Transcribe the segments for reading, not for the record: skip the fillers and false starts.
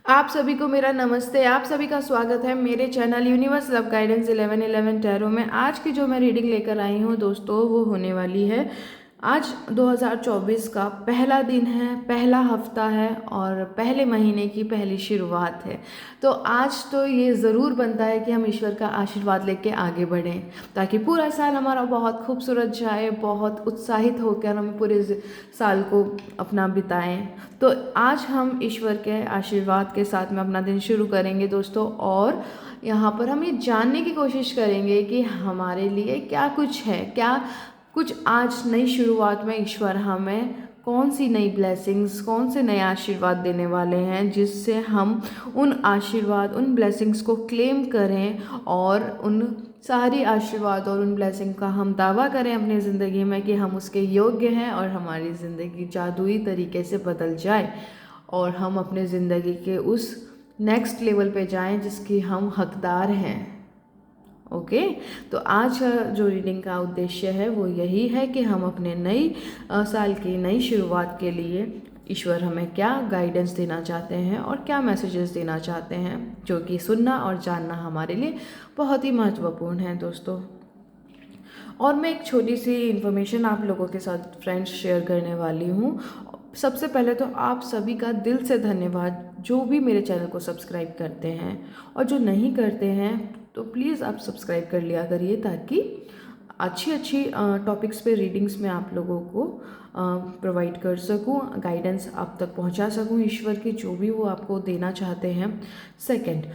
आप सभी को मेरा नमस्ते। आप सभी का स्वागत है मेरे channel universe love guidance 1111 tarot में। आज की जो मैं रीडिंग लेकर आई हूँ दोस्तों, वो होने वाली है आज 2024 का पहला दिन है, पहला हफ्ता है और पहले महीने की पहली शुरुआत है। तो आज तो ये ज़रूर बनता है कि हम ईश्वर का आशीर्वाद लेके आगे बढ़ें, ताकि पूरा साल हमारा बहुत खूबसूरत जाए, बहुत उत्साहित होकर हम पूरे साल को अपना बिताएं। तो आज हम ईश्वर के आशीर्वाद के साथ में अपना दिन शुरू करेंगे दोस्तों, और यहाँ पर हम ये जानने की कोशिश करेंगे कि हमारे लिए क्या कुछ है, क्या कुछ आज नई शुरुआत में ईश्वर हमें कौन सी नई ब्लेसिंग्स, कौन से नए आशीर्वाद देने वाले हैं, जिससे हम उन आशीर्वाद, उन ब्लेसिंग्स को क्लेम करें और उन सारी आशीर्वाद और उन ब्लेसिंग का हम दावा करें अपनी ज़िंदगी में कि हम उसके योग्य हैं और हमारी ज़िंदगी जादुई तरीके से बदल जाए और हम अपने ज़िंदगी के उस नेक्स्ट लेवल पे जाएं जिसकी हम हकदार हैं। ओके तो आज जो रीडिंग का उद्देश्य है वो यही है कि हम अपने नई साल की नई शुरुआत के लिए ईश्वर हमें क्या गाइडेंस देना चाहते हैं और क्या मैसेजेस देना चाहते हैं, जो कि सुनना और जानना हमारे लिए बहुत ही महत्वपूर्ण है दोस्तों। और मैं एक छोटी सी इन्फॉर्मेशन आप लोगों के साथ फ्रेंड्स शेयर करने वाली हूँ। सबसे पहले तो आप सभी का दिल से धन्यवाद, जो भी मेरे चैनल को सब्सक्राइब करते हैं, और जो नहीं करते हैं तो प्लीज़ आप सब्सक्राइब कर लिया करिए, ताकि अच्छी अच्छी टॉपिक्स पे रीडिंग्स में आप लोगों को प्रोवाइड कर सकूं, गाइडेंस आप तक पहुंचा सकूं, ईश्वर की जो भी वो आपको देना चाहते हैं। सेकंड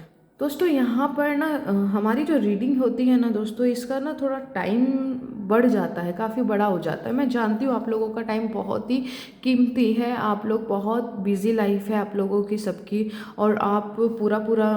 दोस्तों, यहाँ पर ना हमारी जो रीडिंग होती है ना दोस्तों, इसका ना थोड़ा टाइम बढ़ जाता है, काफ़ी बड़ा हो जाता है। मैं जानती हूँ आप लोगों का टाइम बहुत ही कीमती है, आप लोग बहुत बिजी लाइफ है आप लोगों की सबकी, और आप पूरा पूरा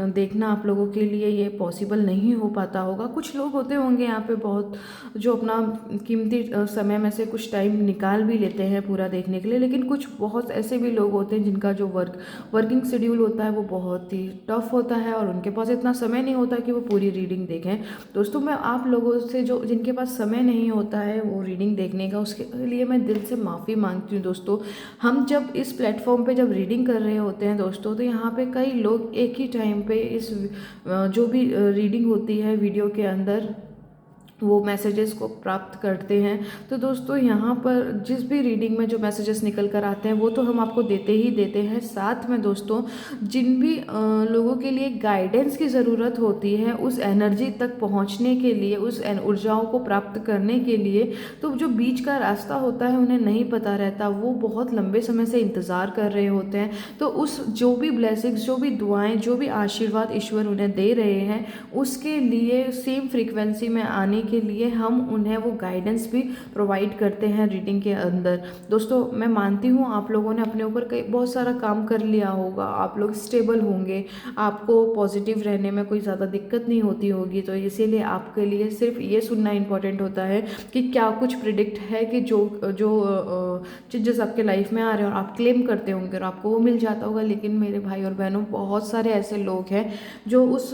देखना आप लोगों के लिए ये पॉसिबल नहीं हो पाता होगा। कुछ लोग होते होंगे यहाँ पे बहुत, जो अपना कीमती समय में से कुछ टाइम निकाल भी लेते हैं पूरा देखने के लिए, लेकिन कुछ बहुत ऐसे भी लोग होते हैं जिनका जो वर्किंग शेड्यूल होता है वो बहुत ही टफ होता है और उनके पास इतना समय नहीं होता कि वो पूरी रीडिंग देखें। दोस्तों, मैं आप लोगों से जो जिनके पास समय नहीं होता है वो रीडिंग देखने का, उसके लिए मैं दिल से माफ़ी मांगती हूँ दोस्तों। हम जब इस प्लेटफॉर्म पे जब रीडिंग कर रहे होते हैं दोस्तों, तो यहाँ पे कई लोग एक ही टाइम पे इस जो भी रीडिंग होती है वीडियो के अंदर, वो मैसेजेस को प्राप्त करते हैं। तो दोस्तों, यहाँ पर जिस भी रीडिंग में जो मैसेजेस निकल कर आते हैं वो तो हम आपको देते ही देते हैं। साथ में दोस्तों, जिन भी लोगों के लिए गाइडेंस की ज़रूरत होती है उस एनर्जी तक पहुँचने के लिए, उस ऊर्जाओं को प्राप्त करने के लिए, तो जो बीच का रास्ता होता है उन्हें नहीं पता रहता, वो बहुत लंबे समय से इंतज़ार कर रहे होते हैं। तो उस जो भी ब्लेसिंग्स, जो भी दुआएं, जो भी आशीर्वाद ईश्वर उन्हें दे रहे हैं, उसके लिए सेम फ्रीक्वेंसी में आने के लिए हम उन्हें वो गाइडेंस भी प्रोवाइड करते हैं रीडिंग के अंदर। दोस्तों, मैं मानती हूँ आप लोगों ने अपने ऊपर कई बहुत सारा काम कर लिया होगा, आप लोग स्टेबल होंगे, आपको पॉजिटिव रहने में कोई ज़्यादा दिक्कत नहीं होती होगी, तो इसीलिए आपके लिए सिर्फ ये सुनना इम्पोर्टेंट होता है कि क्या कुछ प्रिडिक्ट है कि जो जो चीज़ें आपके लाइफ में आ रहे हैं और आप क्लेम करते होंगे और आपको वो मिल जाता होगा। लेकिन मेरे भाई और बहनों, बहुत सारे ऐसे लोग हैं जो उस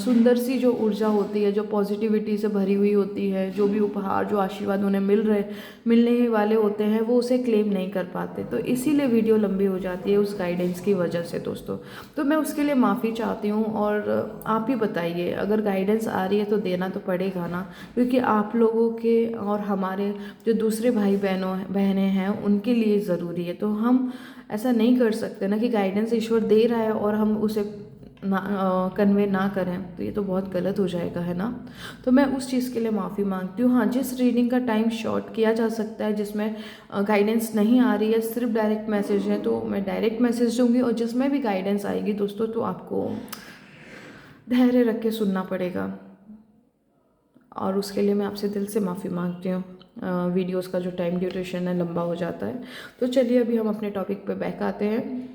सुंदर सी जो ऊर्जा होती है, जो पॉजिटिविटी से भरी हुई होती है, जो भी उपहार, जो आशीर्वाद उन्हें मिलने ही वाले होते हैं, वो उसे क्लेम नहीं कर पाते। तो इसीलिए वीडियो लंबी हो जाती है उस गाइडेंस की वजह से दोस्तों। तो मैं उसके लिए माफ़ी चाहती हूँ, और आप ही बताइए, अगर गाइडेंस आ रही है तो देना तो पड़ेगा ना, क्योंकि आप लोगों के और हमारे जो दूसरे भाई बहनें हैं उनके लिए ज़रूरी है। तो हम ऐसा नहीं कर सकते ना कि गाइडेंस ईश्वर दे रहा है और हम उसे ना कन्वे ना करें, तो ये तो बहुत गलत हो जाएगा, है ना। तो मैं उस चीज़ के लिए माफ़ी मांगती हूँ। हाँ, जिस रीडिंग का टाइम शॉर्ट किया जा सकता है, जिसमें गाइडेंस नहीं आ रही है, सिर्फ डायरेक्ट मैसेज है, तो मैं डायरेक्ट मैसेज दूँगी, और जिसमें भी गाइडेंस आएगी दोस्तों, तो आपको धैर्य रख के सुनना पड़ेगा, और उसके लिए मैं आपसे दिल से माफ़ी मांगती हूँ। वीडियोस का जो टाइम ड्यूरेशन है लंबा हो जाता है। तो चलिए अभी हम अपने टॉपिक पे बैक आते हैं।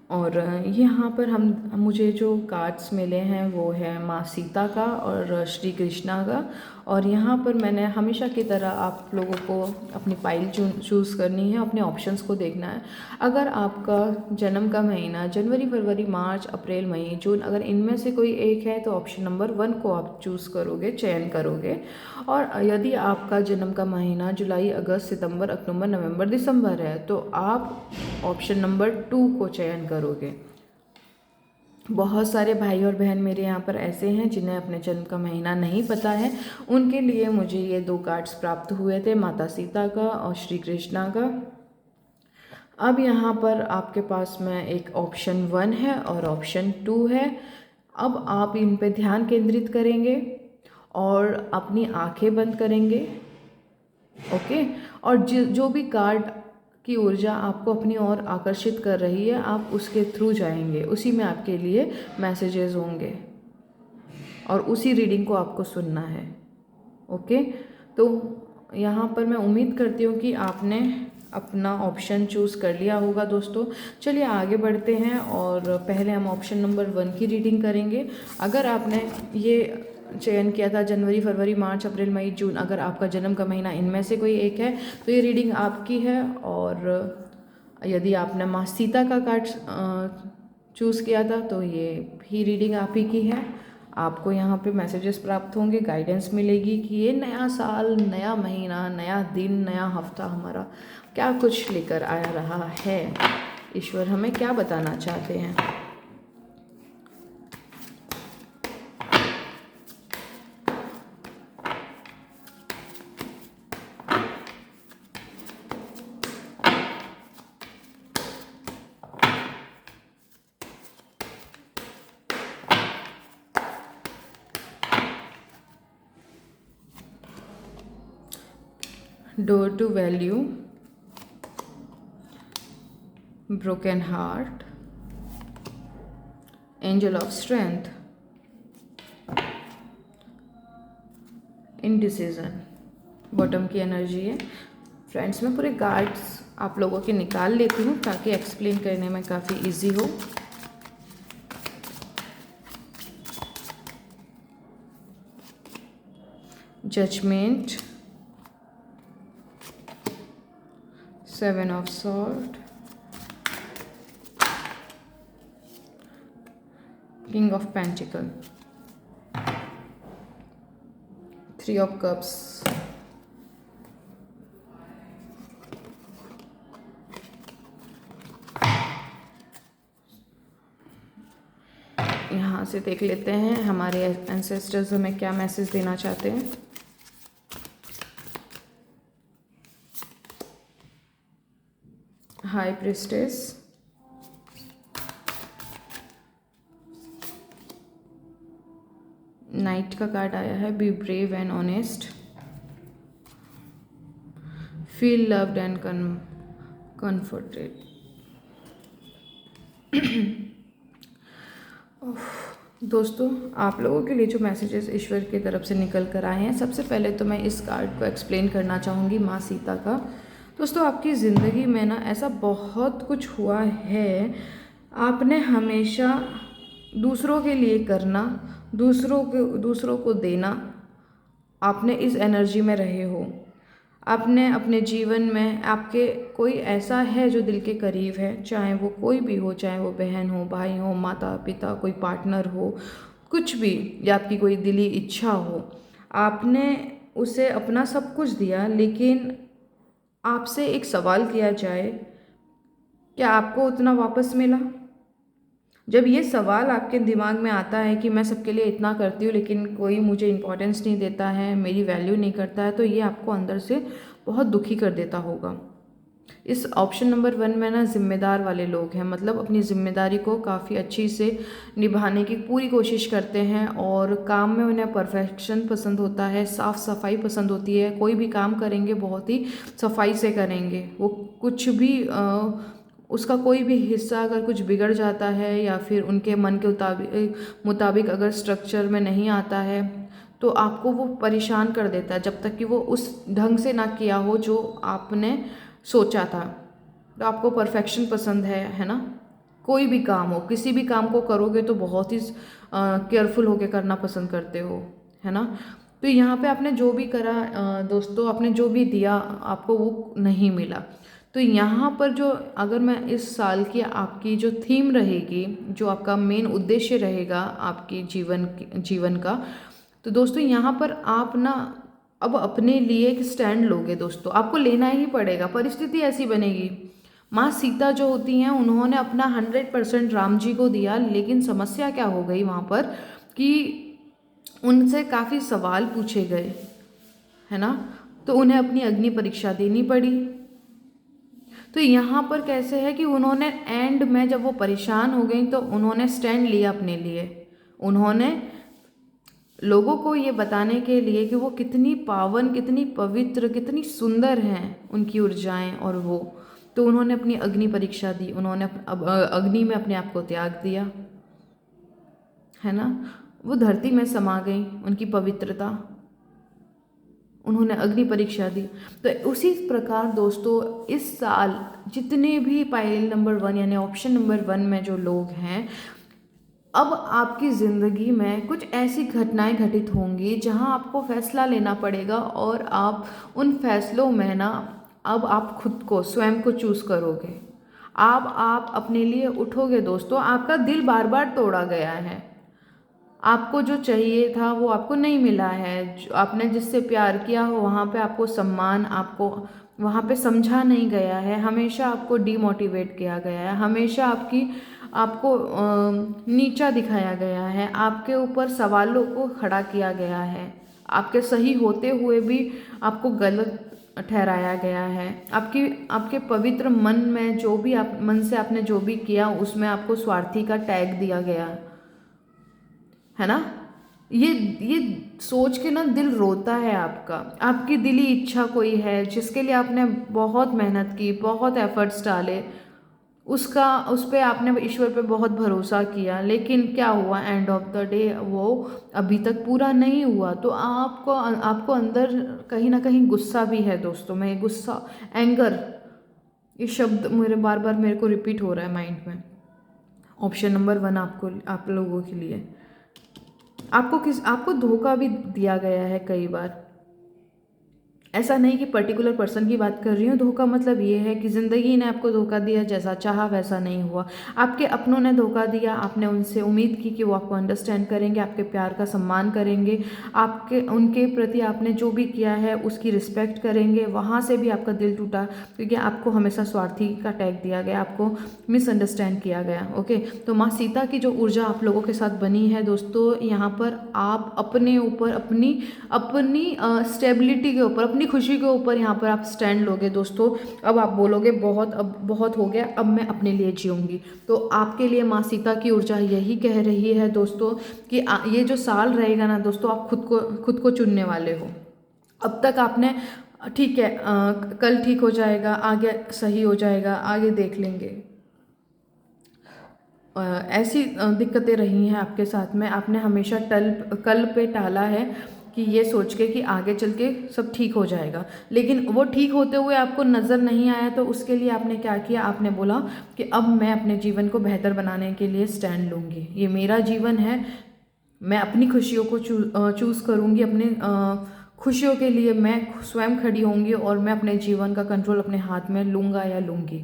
और यहाँ पर मुझे जो कार्ड्स मिले हैं वो है माँ सीता का और श्री कृष्णा का। और यहाँ पर मैंने हमेशा की तरह आप लोगों को अपनी पाइल चूज़ करनी है, अपने ऑप्शंस को देखना है। अगर आपका जन्म का महीना जनवरी, फरवरी, मार्च, अप्रैल, मई, जून, अगर इनमें से कोई एक है तो ऑप्शन नंबर 1 को आप चूज़ करोगे, चयन करोगे। और यदि आपका जन्म का महीना जुलाई, अगस्त, सितंबर, अक्टूबर, नवंबर, दिसंबर है तो आप ऑप्शन नंबर 2 को चयन करोगे। करोगे। बहुत सारे भाई और बहन मेरे यहाँ पर ऐसे हैं जिन्हें अपने जन्म का महीना नहीं पता है। उनके लिए मुझे ये 2 कार्ड्स प्राप्त हुए थे, माता सीता का और श्री कृष्णा का। अब यहाँ पर आपके पास में एक ऑप्शन 1 है और ऑप्शन 2 है। अब आप इन पे ध्यान केंद्रित करेंगे और अपनी आंखें बंद करेंगे, ओके। और जो भी कार्ड की ऊर्जा आपको अपनी ओर आकर्षित कर रही है, आप उसके थ्रू जाएंगे, उसी में आपके लिए मैसेजेस होंगे और उसी रीडिंग को आपको सुनना है, ओके। तो यहाँ पर मैं उम्मीद करती हूँ कि आपने अपना ऑप्शन चूज़ कर लिया होगा दोस्तों। चलिए आगे बढ़ते हैं और पहले हम ऑप्शन नंबर 1 की रीडिंग करेंगे। अगर आपने ये चयन किया था जनवरी, फरवरी, मार्च, अप्रैल, मई, जून, अगर आपका जन्म का महीना इनमें से कोई एक है तो ये रीडिंग आपकी है। और यदि आपने माँ सीता का कार्ड चूज़ किया था तो ये भी रीडिंग आप ही की है। आपको यहाँ पे मैसेजेस प्राप्त होंगे, गाइडेंस मिलेगी कि ये नया साल, नया महीना, नया दिन, नया हफ्ता हमारा क्या कुछ लेकर आ रहा है, ईश्वर हमें क्या बताना चाहते हैं। Door to value, broken heart, angel of strength, indecision, bottom की एनर्जी है। फ्रेंड्स, मैं पूरे कार्ड्स आप लोगों के निकाल लेती हूँ ताकि एक्सप्लेन करने में काफ़ी इजी हो। Judgement, 7 of Swords, King of Pentacles, 3 of Cups, यहाँ से देख लेते हैं हमारे एंसेस्टर्स हमें क्या मैसेज देना चाहते हैं। हाई प्रिस्टेस, नाइट का कार्ड आया है, be brave and honest, feel loved and comforted. दोस्तों, आप लोगों के लिए जो मैसेजेस ईश्वर की तरफ से निकल कर आए हैं, सबसे पहले तो मैं इस कार्ड को एक्सप्लेन करना चाहूँगी, माँ सीता का। दोस्तों, आपकी ज़िंदगी में ना ऐसा बहुत कुछ हुआ है, आपने हमेशा दूसरों के लिए करना, दूसरों को देना, आपने इस एनर्जी में रहे हो। आपने अपने जीवन में आपके कोई ऐसा है जो दिल के करीब है, चाहे वो कोई भी हो, चाहे वो बहन हो, भाई हो, माता पिता, कोई पार्टनर हो, कुछ भी, या आपकी कोई दिली इच्छा हो, आपने उसे अपना सब कुछ दिया। लेकिन आपसे एक सवाल किया जाए, क्या आपको उतना वापस मिला? जब ये सवाल आपके दिमाग में आता है कि मैं सबके लिए इतना करती हूँ लेकिन कोई मुझे इम्पोर्टेंस नहीं देता है, मेरी वैल्यू नहीं करता है, तो ये आपको अंदर से बहुत दुखी कर देता होगा। इस ऑप्शन नंबर 1 में ना जिम्मेदार वाले लोग हैं, मतलब अपनी जिम्मेदारी को काफ़ी अच्छी से निभाने की पूरी कोशिश करते हैं और काम में उन्हें परफेक्शन पसंद होता है, साफ़ सफाई पसंद होती है। कोई भी काम करेंगे बहुत ही सफाई से करेंगे। वो कुछ भी उसका कोई भी हिस्सा अगर कुछ बिगड़ जाता है या फिर उनके मन के मुताबिक अगर स्ट्रक्चर में नहीं आता है तो आपको वो परेशान कर देता है, जब तक कि वो उस ढंग से ना किया हो जो आपने सोचा था। तो आपको परफेक्शन पसंद है ना? कोई भी काम हो, किसी भी काम को करोगे तो बहुत ही केयरफुल होकर करना पसंद करते हो, है ना? तो यहाँ पे आपने जो भी करा दोस्तों, आपने जो भी दिया आपको वो नहीं मिला। तो यहाँ पर जो, अगर मैं इस साल की आपकी जो थीम रहेगी, जो आपका मेन उद्देश्य रहेगा आपकी जीवन का, तो दोस्तों यहाँ पर आप ना अब अपने लिए एक स्टैंड लोगे। दोस्तों, आपको लेना ही पड़ेगा, परिस्थिति ऐसी बनेगी। माँ सीता जो होती हैं उन्होंने अपना 100% राम जी को दिया, लेकिन समस्या क्या हो गई वहाँ पर कि उनसे काफ़ी सवाल पूछे गए, है ना, तो उन्हें अपनी अग्नि परीक्षा देनी पड़ी। तो यहाँ पर कैसे है कि उन्होंने एंड में जब वो परेशान हो गई तो उन्होंने स्टैंड लिया अपने लिए। उन्होंने लोगों को ये बताने के लिए कि वो कितनी पावन, कितनी पवित्र, कितनी सुंदर हैं उनकी ऊर्जाएं और वो, तो उन्होंने अपनी अग्नि परीक्षा दी, उन्होंने अग्नि में अपने आप को त्याग दिया, है ना। वो धरती में समा गई, उनकी पवित्रता, उन्होंने अग्नि परीक्षा दी। तो उसी प्रकार दोस्तों इस साल जितने भी पाइल नंबर 1 यानी ऑप्शन नंबर 1 में जो लोग हैं, अब आपकी ज़िंदगी में कुछ ऐसी घटनाएं घटित होंगी जहां आपको फैसला लेना पड़ेगा और आप उन फैसलों में ना अब आप खुद को, स्वयं को चूज़ करोगे। आप अपने लिए उठोगे दोस्तों। आपका दिल बार बार तोड़ा गया है, आपको जो चाहिए था वो आपको नहीं मिला है, जो आपने जिससे प्यार किया हो वहाँ पे आपको सम्मान, आपको वहाँ पे समझा नहीं गया है, हमेशा आपको डीमोटिवेट किया गया है, हमेशा आपको नीचा दिखाया गया है, आपके ऊपर सवालों को खड़ा किया गया है, आपके सही होते हुए भी आपको गलत ठहराया गया है, आपके पवित्र मन में जो भी आप मन से आपने जो भी किया उसमें आपको स्वार्थी का टैग दिया गया है ना। ये सोच के ना दिल रोता है आपका। आपकी दिली इच्छा कोई है जिसके लिए आपने बहुत मेहनत की, बहुत एफर्ट्स डाले, उस पे आपने ईश्वर पे बहुत भरोसा किया, लेकिन क्या हुआ, एंड ऑफ द डे वो अभी तक पूरा नहीं हुआ। तो आपको अंदर कहीं ना कहीं गुस्सा भी है दोस्तों। मैं गुस्सा, एंगर, ये शब्द बार बार मेरे को रिपीट हो रहा है माइंड में। ऑप्शन नंबर 1 आप लोगों के लिए, आपको धोखा भी दिया गया है कई बार। ऐसा नहीं कि पर्टिकुलर पर्सन की बात कर रही हूँ, धोखा मतलब ये है कि ज़िंदगी ने आपको धोखा दिया, जैसा चाहा वैसा नहीं हुआ। आपके अपनों ने धोखा दिया, आपने उनसे उम्मीद की कि वो आपको अंडरस्टैंड करेंगे, आपके प्यार का सम्मान करेंगे, उनके प्रति आपने जो भी किया है उसकी रिस्पेक्ट करेंगे। वहाँ से भी आपका दिल टूटा क्योंकि आपको हमेशा स्वार्थी का टैग दिया गया, आपको मिसअंडरस्टैंड किया गया। ओके, तो माँ सीता की जो ऊर्जा आप लोगों के साथ बनी है दोस्तों, यहाँ पर आप अपने ऊपर, अपनी स्टेबिलिटी के ऊपर, अपनी खुशी के ऊपर यहाँ पर आप स्टैंड लोगे दोस्तों। अब आप बोलोगे अब बहुत हो गया, अब मैं अपने लिए जीऊँगी। तो आपके लिए माँ सीता की ऊर्जा यही कह रही है दोस्तों कि ये जो साल रहेगा ना दोस्तों, आप खुद को चुनने वाले हो। अब तक आपने ठीक है, कल ठीक हो जाएगा, आगे सही हो जाएगा, आगे देख लेंगे, ऐसी दिक्कतें रही हैं आपके साथ में। आपने हमेशा कल पे टाला है कि ये सोच के कि आगे चल के सब ठीक हो जाएगा, लेकिन वो ठीक होते हुए आपको नज़र नहीं आया। तो उसके लिए आपने क्या किया, आपने बोला कि अब मैं अपने जीवन को बेहतर बनाने के लिए स्टैंड लूँगी, ये मेरा जीवन है, मैं अपनी खुशियों को चूज़ करूँगी, अपने खुशियों के लिए मैं स्वयं खड़ी होंगी और मैं अपने जीवन का कंट्रोल अपने हाथ में लूँगा या लूँगी।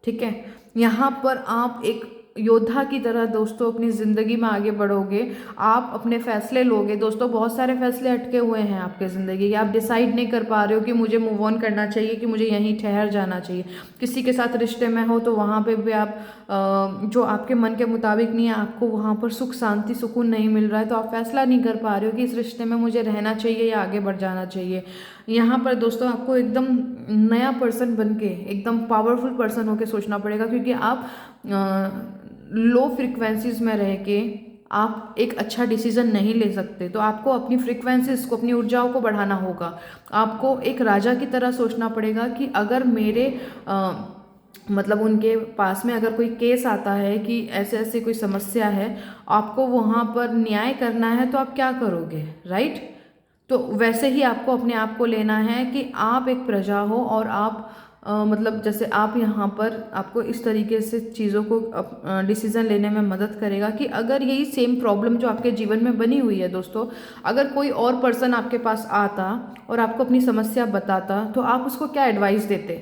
ठीक है, यहाँ पर आप एक योद्धा की तरह दोस्तों अपनी ज़िंदगी में आगे बढ़ोगे, आप अपने फैसले लोगे दोस्तों। बहुत सारे फैसले अटके हुए हैं आपके ज़िंदगी के, आप डिसाइड नहीं कर पा रहे हो कि मुझे मूव ऑन करना चाहिए कि मुझे यहीं ठहर जाना चाहिए। किसी के साथ रिश्ते में हो तो वहाँ पे भी आप जो आपके मन के मुताबिक नहीं है, आपको वहाँ पर सुख शांति सुकून नहीं मिल रहा है, तो आप फैसला नहीं कर पा रहे हो कि इस रिश्ते में मुझे रहना चाहिए या आगे बढ़ जाना चाहिए। यहाँ पर दोस्तों आपको एकदम नया पर्सन बन के, एकदम पावरफुल पर्सन होके सोचना पड़ेगा, क्योंकि आप लो फ्रिक्वेंसीज में रह के आप एक अच्छा डिसीजन नहीं ले सकते। तो आपको अपनी फ्रिक्वेंसीज को, अपनी ऊर्जाओं को बढ़ाना होगा। आपको एक राजा की तरह सोचना पड़ेगा कि अगर मेरे मतलब उनके पास में अगर कोई केस आता है कि ऐसे ऐसे कोई समस्या है, आपको वहाँ पर न्याय करना है, तो आप क्या करोगे, राइट। तो वैसे ही आपको अपने आप को लेना है कि आप एक प्रजा हो और आप मतलब जैसे आप यहाँ पर आपको इस तरीके से चीज़ों को डिसीज़न लेने में मदद करेगा कि अगर यही सेम प्रॉब्लम जो आपके जीवन में बनी हुई है दोस्तों, अगर कोई और पर्सन आपके पास आता और आपको अपनी समस्या बताता, तो आप उसको क्या एडवाइस देते।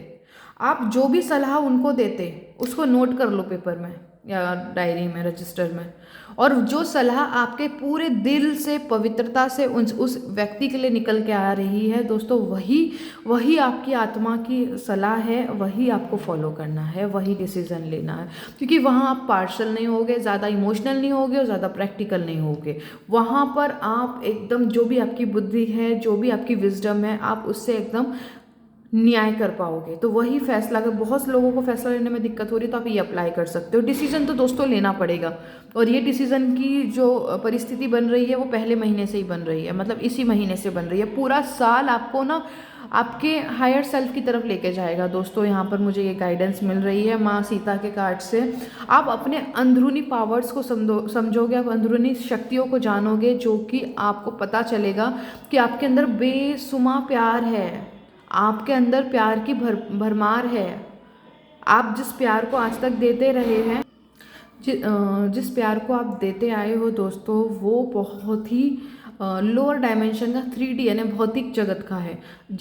आप जो भी सलाह उनको देते उसको नोट कर लो पेपर में, या डायरी में, रजिस्टर में। और जो सलाह आपके पूरे दिल से, पवित्रता से उस व्यक्ति के लिए निकल के आ रही है दोस्तों, वही आपकी आत्मा की सलाह है, वही आपको फॉलो करना है, वही डिसीज़न लेना है। क्योंकि वहाँ आप पार्शल नहीं होगे, ज़्यादा इमोशनल नहीं होगे और ज़्यादा प्रैक्टिकल नहीं होगे। वहाँ पर आप एकदम जो भी आपकी बुद्धि है, जो भी आपकी विजडम है, आप उससे एकदम न्याय कर पाओगे। तो वही फैसला, अगर बहुत से लोगों को फैसला लेने में दिक्कत हो रही है तो आप ये अप्लाई कर सकते हो। डिसीजन तो दोस्तों लेना पड़ेगा, और ये डिसीजन की जो परिस्थिति बन रही है वो पहले महीने से ही बन रही है, मतलब इसी महीने से बन रही है। पूरा साल आपको ना आपके हायर सेल्फ की तरफ लेके जाएगा दोस्तों। यहाँ पर मुझे ये गाइडेंस मिल रही है माँ सीता के कार्ड से। आप अपने अंदरूनी पावर्स को समझोगे, आप अंदरूनी शक्तियों को जानोगे, जो कि आपको पता चलेगा कि आपके अंदर बेसुमा प्यार है, आपके अंदर प्यार की भरमार है। आप जिस प्यार को आज तक देते रहे हैं, जिस प्यार को आप देते आए हो दोस्तों, वो बहुत ही लोअर डायमेंशन का 3D यानी भौतिक जगत का है।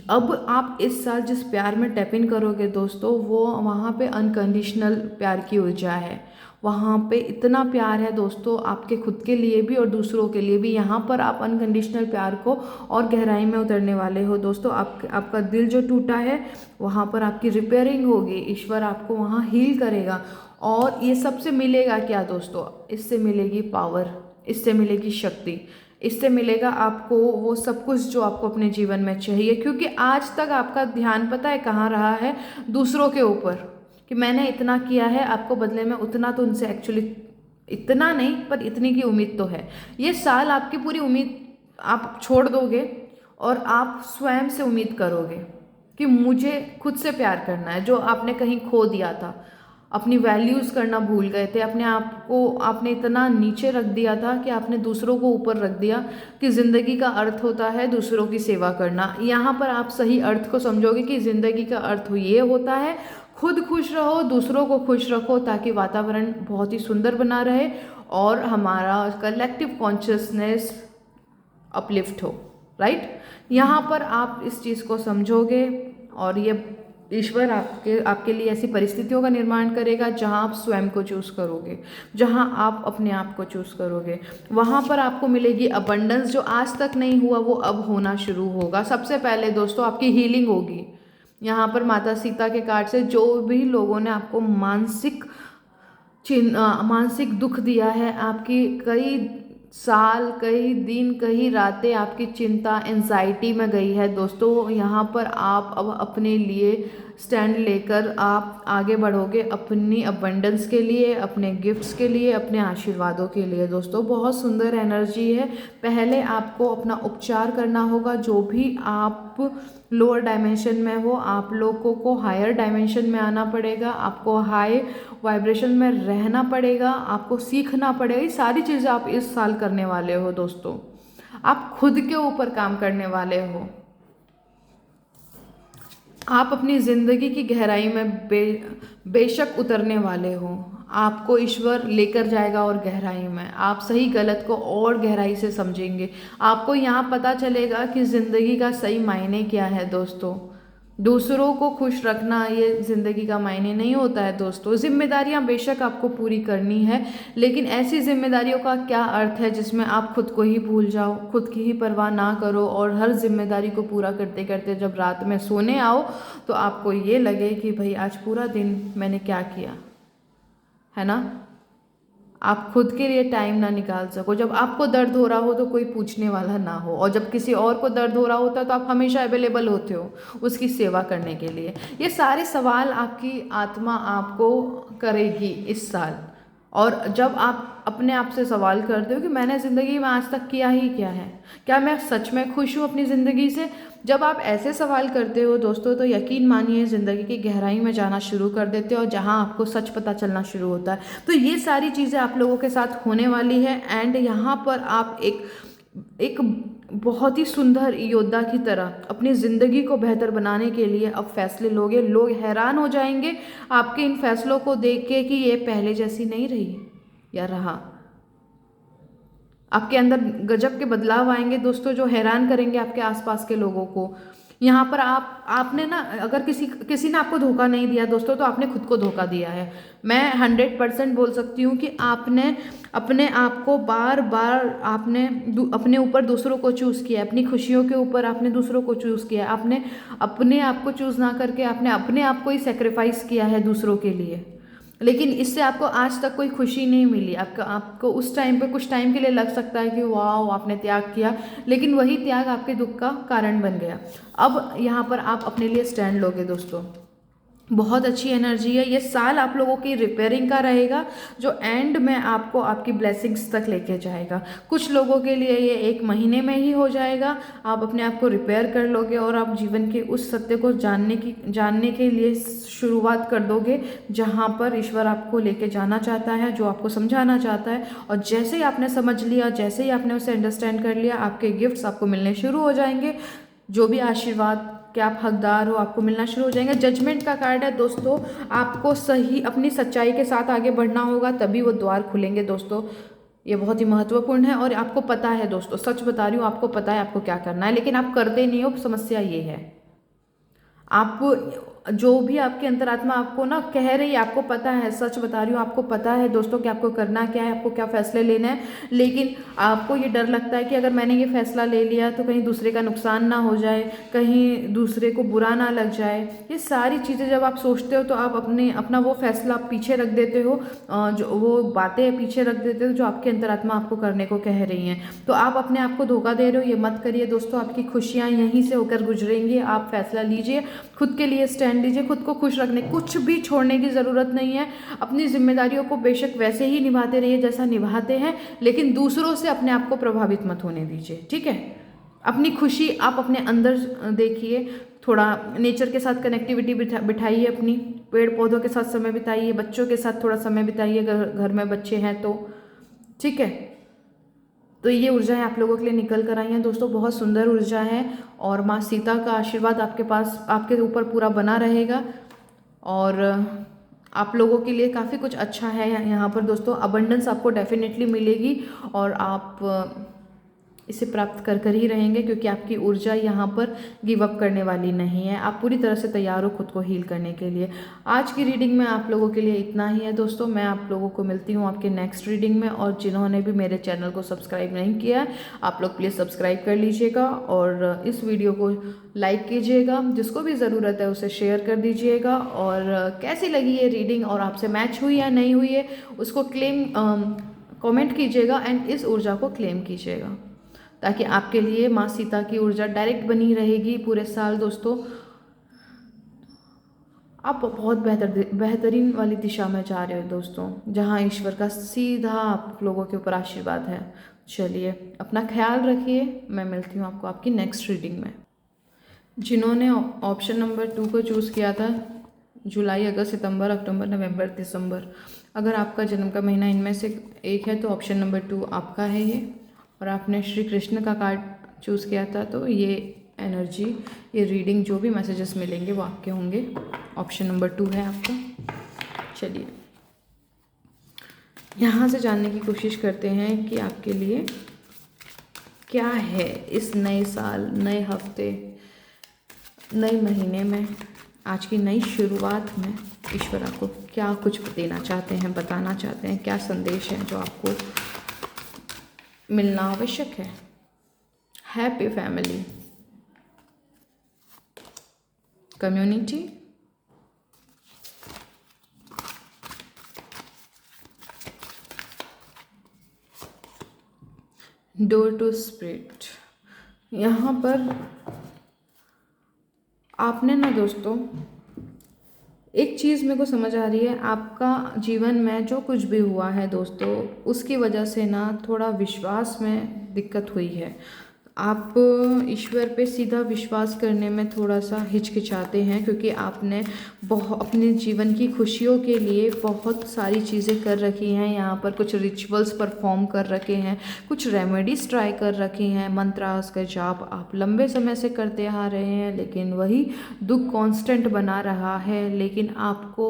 अब आप इस साल जिस प्यार में टैप इन करोगे दोस्तों, वो वहाँ पे अनकंडीशनल प्यार की ऊर्जा है। वहाँ पे इतना प्यार है दोस्तों, आपके खुद के लिए भी और दूसरों के लिए भी। यहाँ पर आप अनकंडीशनल प्यार को और गहराई में उतरने वाले हो दोस्तों। आपका दिल जो टूटा है, वहाँ पर आपकी रिपेयरिंग होगी, ईश्वर आपको वहाँ हील करेगा। और ये सबसे मिलेगा क्या दोस्तों? इससे मिलेगी पावर, इससे मिलेगी शक्ति, इससे मिलेगा आपको वो सब कुछ जो आपको अपने जीवन में चाहिए। क्योंकि आज तक आपका ध्यान पता है कहाँ रहा है? दूसरों के ऊपर, कि मैंने इतना किया है, आपको बदले में उतना तो उनसे एक्चुअली इतना नहीं, पर इतनी की उम्मीद तो है। ये साल आपकी पूरी उम्मीद आप छोड़ दोगे और आप स्वयं से उम्मीद करोगे कि मुझे खुद से प्यार करना है। जो आपने कहीं खो दिया था, अपनी वैल्यूज़ करना भूल गए थे, अपने आप को आपने इतना नीचे रख दिया था कि आपने दूसरों को ऊपर रख दिया, कि ज़िंदगी का अर्थ होता है दूसरों की सेवा करना। यहाँ पर आप सही अर्थ को समझोगे कि ज़िंदगी का अर्थ ये होता है, खुद खुश रहो, दूसरों को खुश रखो, ताकि वातावरण बहुत ही सुंदर बना रहे और हमारा कलेक्टिव कॉन्शियसनेस अपलिफ्ट हो, राइट। यहाँ पर आप इस चीज़ को समझोगे और ये ईश्वर आपके लिए ऐसी परिस्थितियों का निर्माण करेगा जहाँ आप स्वयं को चूज़ करोगे, जहाँ आप अपने आप को चूज़ करोगे। वहाँ पर आपको मिलेगी अबंडेंस, जो आज तक नहीं हुआ वो अब होना शुरू होगा। सबसे पहले दोस्तों आपकी हीलिंग होगी। यहाँ पर माता सीता के कार्ड से जो भी लोगों ने आपको मानसिक दुख दिया है, आपकी कई साल, कई दिन, कई रातें आपकी चिंता, एंजाइटी में गई है दोस्तों, यहाँ पर आप अब अपने लिए स्टैंड लेकर आप आगे बढ़ोगे, अपनी अबंडेंस के लिए, अपने गिफ्ट्स के लिए, अपने आशीर्वादों के लिए। दोस्तों बहुत सुंदर एनर्जी है। पहले आपको अपना उपचार करना होगा। जो भी आप लोअर डायमेंशन में हो, आप लोगों को हायर डायमेंशन में आना पड़ेगा, आपको हाई वाइब्रेशन में रहना पड़ेगा, आपको सीखना पड़ेगा। ये सारी चीज़ें आप इस साल करने वाले हो दोस्तों। आप खुद के ऊपर काम करने वाले हो। आप अपनी ज़िंदगी की गहराई में बेशक उतरने वाले हो। आपको ईश्वर लेकर जाएगा और गहराई में आप सही गलत को और गहराई से समझेंगे। आपको यहाँ पता चलेगा कि ज़िंदगी का सही मायने क्या है दोस्तों। दूसरों को खुश रखना ये ज़िंदगी का मायने नहीं होता है दोस्तों। जिम्मेदारियाँ बेशक आपको पूरी करनी है, लेकिन ऐसी जिम्मेदारियों का क्या अर्थ है जिसमें आप खुद को ही भूल जाओ, खुद की ही परवाह ना करो, और हर जिम्मेदारी को पूरा करते करते जब रात में सोने आओ तो आपको ये लगे कि भाई आज पूरा दिन मैंने क्या किया, है ना। आप खुद के लिए टाइम ना निकाल सको। जब आपको दर्द हो रहा हो तो कोई पूछने वाला ना हो, और जब किसी और को दर्द हो रहा होता है तो आप हमेशा अवेलेबल होते हो उसकी सेवा करने के लिए। ये सारे सवाल आपकी आत्मा आपको करेगी इस साल। और जब आप अपने आप से सवाल करते हो कि मैंने ज़िंदगी में आज तक किया ही क्या है, क्या मैं सच में खुश हूँ अपनी ज़िंदगी से, जब आप ऐसे सवाल करते हो दोस्तों तो यकीन मानिए ज़िंदगी की गहराई में जाना शुरू कर देते हो, और जहाँ आपको सच पता चलना शुरू होता है। तो ये सारी चीज़ें आप लोगों के साथ होने वाली है। एंड यहाँ पर आप एक बहुत ही सुंदर योद्धा की तरह अपनी ज़िंदगी को बेहतर बनाने के लिए अब फैसले लोगे। लोग हैरान हो जाएंगे आपके इन फैसलों को देख के कि ये पहले जैसी नहीं रही या रहा। आपके अंदर गजब के बदलाव आएंगे दोस्तों, जो हैरान करेंगे आपके आसपास के लोगों को। यहाँ पर आपने ना, अगर किसी ने आपको धोखा नहीं दिया दोस्तों, तो आपने खुद को धोखा दिया है। मैं 100% बोल सकती हूँ कि आपने अपने आप को बार बार आपने अपने ऊपर दूसरों को चूज़ किया है, अपनी खुशियों के ऊपर आपने दूसरों को चूज़ किया है। आपने अपने आप को चूज़ ना करके आपने अपने आप को ही सेक्रीफाइस किया है दूसरों के लिए, लेकिन इससे आपको आज तक कोई खुशी नहीं मिली। आपको उस टाइम पे कुछ टाइम के लिए लग सकता है कि वाह आपने त्याग किया, लेकिन वही त्याग आपके दुख का कारण बन गया। अब यहाँ पर आप अपने लिए स्टैंड लोगे दोस्तों। बहुत अच्छी एनर्जी है। ये साल आप लोगों की रिपेयरिंग का रहेगा, जो एंड में आपको आपकी ब्लेसिंग्स तक लेके जाएगा। कुछ लोगों के लिए ये 1 महीने में ही हो जाएगा। आप अपने आप को रिपेयर कर लोगे और आप जीवन के उस सत्य को जानने के लिए शुरुआत कर दोगे, जहाँ पर ईश्वर आपको लेके जाना चाहता है, जो आपको समझाना चाहता है। और जैसे ही आपने समझ लिया, जैसे ही आपने उसे अंडरस्टैंड कर लिया, आपके गिफ्ट्स आपको मिलने शुरू हो जाएंगे। जो भी आशीर्वाद कि आप हकदार हो, आपको मिलना शुरू हो जाएंगे। जजमेंट का कार्ड है दोस्तों। आपको सही अपनी सच्चाई के साथ आगे बढ़ना होगा, तभी वो द्वार खुलेंगे दोस्तों। ये बहुत ही महत्वपूर्ण है और आपको पता है दोस्तों, सच बता रही हूँ, आपको पता है आपको क्या करना है, लेकिन आप करते नहीं हो। समस्या ये है, आप जो भी आपकी अंतरात्मा आपको ना कह रही है, आपको पता है, सच बता रही हूँ, आपको पता है दोस्तों कि आपको करना क्या है, आपको क्या फैसले लेना है, लेकिन आपको ये डर लगता है कि अगर मैंने ये फैसला ले लिया तो कहीं दूसरे का नुकसान ना हो जाए, कहीं दूसरे को बुरा ना लग जाए। ये सारी चीज़ें जब आप सोचते हो तो आप अपना वो फैसला पीछे रख देते हो, जो वो बातें पीछे रख देते हो जो आपकी अंतरात्मा आपको करने को कह रही हैं। तो आप अपने आप को धोखा दे रहे हो, ये मत करिए दोस्तों। आपकी खुशियाँ यहीं से होकर गुजरेंगी। आप फैसला लीजिए, खुद के लिए स्टैंड लीजिए, खुद को खुश रखने, कुछ भी छोड़ने की ज़रूरत नहीं है। अपनी जिम्मेदारियों को बेशक वैसे ही निभाते रहिए जैसा निभाते हैं, लेकिन दूसरों से अपने आप को प्रभावित मत होने दीजिए, ठीक है। अपनी खुशी आप अपने अंदर देखिए, थोड़ा नेचर के साथ कनेक्टिविटी बिठाइए, अपनी पेड़ पौधों के साथ समय बिताइए, बच्चों के साथ थोड़ा समय बिताइए, घर में बच्चे हैं तो, ठीक है। तो ये ऊर्जाएं आप लोगों के लिए निकल कर आई हैं दोस्तों, बहुत सुंदर ऊर्जा है। और माँ सीता का आशीर्वाद आपके पास, आपके ऊपर पूरा बना रहेगा और आप लोगों के लिए काफ़ी कुछ अच्छा है यहाँ पर दोस्तों। अबंडेंस आपको डेफिनेटली मिलेगी और आप इसे प्राप्त कर ही रहेंगे, क्योंकि आपकी ऊर्जा यहाँ पर गिव अप करने वाली नहीं है। आप पूरी तरह से तैयार हो खुद को हील करने के लिए। आज की रीडिंग में आप लोगों के लिए इतना ही है दोस्तों। मैं आप लोगों को मिलती हूँ आपके नेक्स्ट रीडिंग में। और जिन्होंने भी मेरे चैनल को सब्सक्राइब नहीं किया है, आप लोग प्लीज़ सब्सक्राइब कर लीजिएगा और इस वीडियो को लाइक कीजिएगा। जिसको भी ज़रूरत है उसे शेयर कर दीजिएगा। और कैसी लगी ये रीडिंग और आपसे मैच हुई या नहीं हुई है, उसको कॉमेंट कीजिएगा एंड इस ऊर्जा को क्लेम कीजिएगा, ताकि आपके लिए माँ सीता की ऊर्जा डायरेक्ट बनी रहेगी पूरे साल दोस्तों। आप बहुत बेहतरीन वाली दिशा में जा रहे हो दोस्तों, जहाँ ईश्वर का सीधा आप लोगों के ऊपर आशीर्वाद है। चलिए, अपना ख्याल रखिए। मैं मिलती हूँ आपको आपकी नेक्स्ट रीडिंग में। जिन्होंने ऑप्शन नंबर 2 को चूज़ किया था, जुलाई, अगस्त, सितंबर, अक्टूबर, नवंबर, दिसंबर, अगर आपका जन्म का महीना इनमें से एक है तो ऑप्शन नंबर 2 आपका है ये। और आपने श्री कृष्ण का कार्ड चूज़ किया था, तो ये एनर्जी, ये रीडिंग, जो भी मैसेजेस मिलेंगे वो आपके होंगे। ऑप्शन नंबर 2 है आपका। चलिए, यहाँ से जानने की कोशिश करते हैं कि आपके लिए क्या है इस नए साल, नए हफ्ते, नए महीने में, आज की नई शुरुआत में ईश्वर आपको क्या कुछ देना चाहते हैं, बताना चाहते हैं, क्या संदेश है जो आपको मिलना आवश्यक है। Happy family, community, door to spirit. यहाँ पर आपने ना दोस्तों, एक चीज़ मेरे को समझ आ रही है, आपका जीवन में जो कुछ भी हुआ है दोस्तों, उसकी वजह से ना थोड़ा विश्वास में दिक्कत हुई है। आप ईश्वर पे सीधा विश्वास करने में थोड़ा सा हिचकिचाते हैं, क्योंकि आपने अपने जीवन की खुशियों के लिए बहुत सारी चीज़ें कर रखी हैं। यहाँ पर कुछ रिचुअल्स परफॉर्म कर रखे हैं, कुछ रेमेडीज़ ट्राई कर रखी हैं, मंत्रास का जाप आप लंबे समय से करते आ रहे हैं, लेकिन वही दुख कांस्टेंट बना रहा है। लेकिन आपको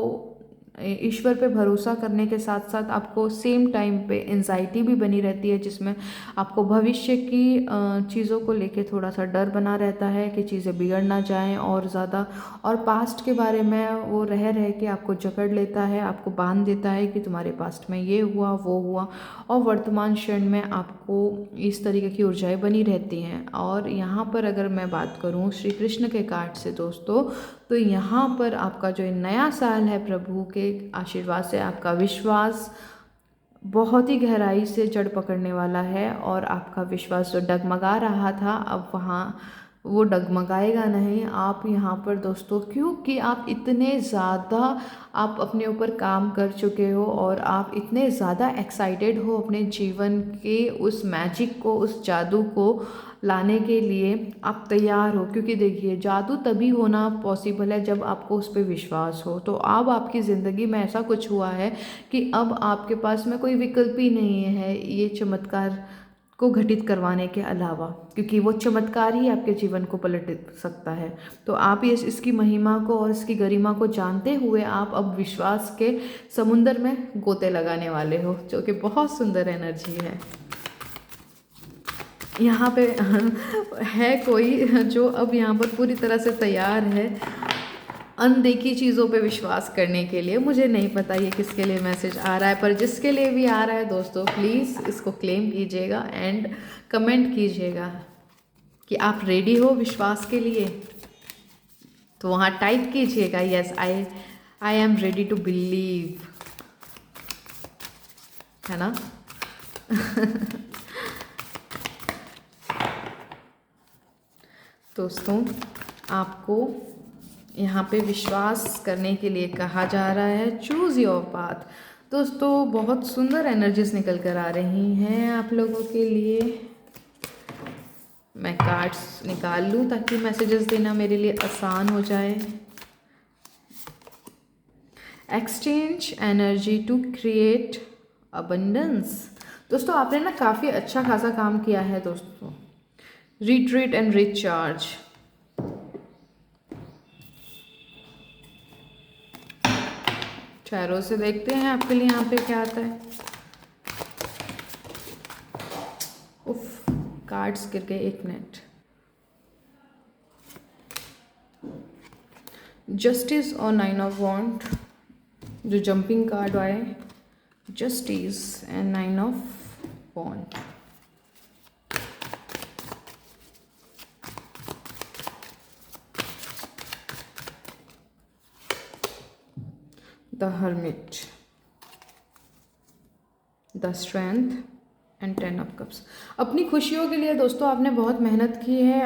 ईश्वर पे भरोसा करने के साथ साथ आपको सेम टाइम पे एंजाइटी भी बनी रहती है, जिसमें आपको भविष्य की चीज़ों को लेके थोड़ा सा डर बना रहता है कि चीज़ें बिगड़ ना जाएं और ज़्यादा, और पास्ट के बारे में वो रह के आपको जकड़ लेता है, आपको बांध देता है कि तुम्हारे पास्ट में ये हुआ वो हुआ, और वर्तमान क्षण में आपको इस तरीके की ऊर्जाएं बनी रहती हैं। और यहाँ पर अगर मैं बात करूँ श्री कृष्ण के कार्ड से दोस्तों, तो यहाँ पर आपका जो नया साल है प्रभु के आशीर्वाद से आपका विश्वास बहुत ही गहराई से जड़ पकड़ने वाला है, और आपका विश्वास जो डगमगा रहा था अब वहाँ वो डगमगाएगा नहीं। आप यहाँ पर दोस्तों, क्योंकि आप इतने ज़्यादा आप अपने ऊपर काम कर चुके हो और आप इतने ज़्यादा एक्साइटेड हो अपने जीवन के उस मैजिक को, उस जादू को लाने के लिए आप तैयार हो। क्योंकि देखिए, जादू तभी होना पॉसिबल है जब आपको उस पर विश्वास हो। तो अब आपकी ज़िंदगी में ऐसा कुछ हुआ है कि अब आपके पास में कोई विकल्प ही नहीं है ये चमत्कार को घटित करवाने के अलावा, क्योंकि वो चमत्कार ही आपके जीवन को पलट सकता है। तो आप ये इसकी महिमा को और इसकी गरिमा को जानते हुए आप अब विश्वास के समुंदर में गोते लगाने वाले हो, जो कि बहुत सुंदर एनर्जी है। यहाँ पे है कोई जो अब यहाँ पर पूरी तरह से तैयार है अनदेखी चीज़ों पे विश्वास करने के लिए। मुझे नहीं पता ये किसके लिए मैसेज आ रहा है, पर जिसके लिए भी आ रहा है दोस्तों, प्लीज़ इसको क्लेम कीजिएगा एंड कमेंट कीजिएगा कि आप रेडी हो विश्वास के लिए। तो वहाँ टाइप कीजिएगा yes I am ready to believe, है ना। दोस्तों, आपको यहाँ पे विश्वास करने के लिए कहा जा रहा है, चूज़ योर पाथ। दोस्तों, बहुत सुंदर एनर्जीज निकल कर आ रही हैं आप लोगों के लिए। मैं कार्ड्स निकाल लूँ ताकि मैसेजेस देना मेरे लिए आसान हो जाए। Exchange energy to create abundance. दोस्तों, आपने ना काफ़ी अच्छा खासा काम किया है दोस्तों। Retreat and recharge. टैरो से देखते हैं आपके लिए यहाँ पे क्या आता है। उफ, कार्ड्स गिर गए, एक मिनट। जस्टिस और 9 ऑफ वॉन्ड, जो जंपिंग कार्ड आए, justice and 9 of wand. The hermit, the strength and 10 of cups. अपनी खुशियों के लिए दोस्तों आपने बहुत मेहनत की है।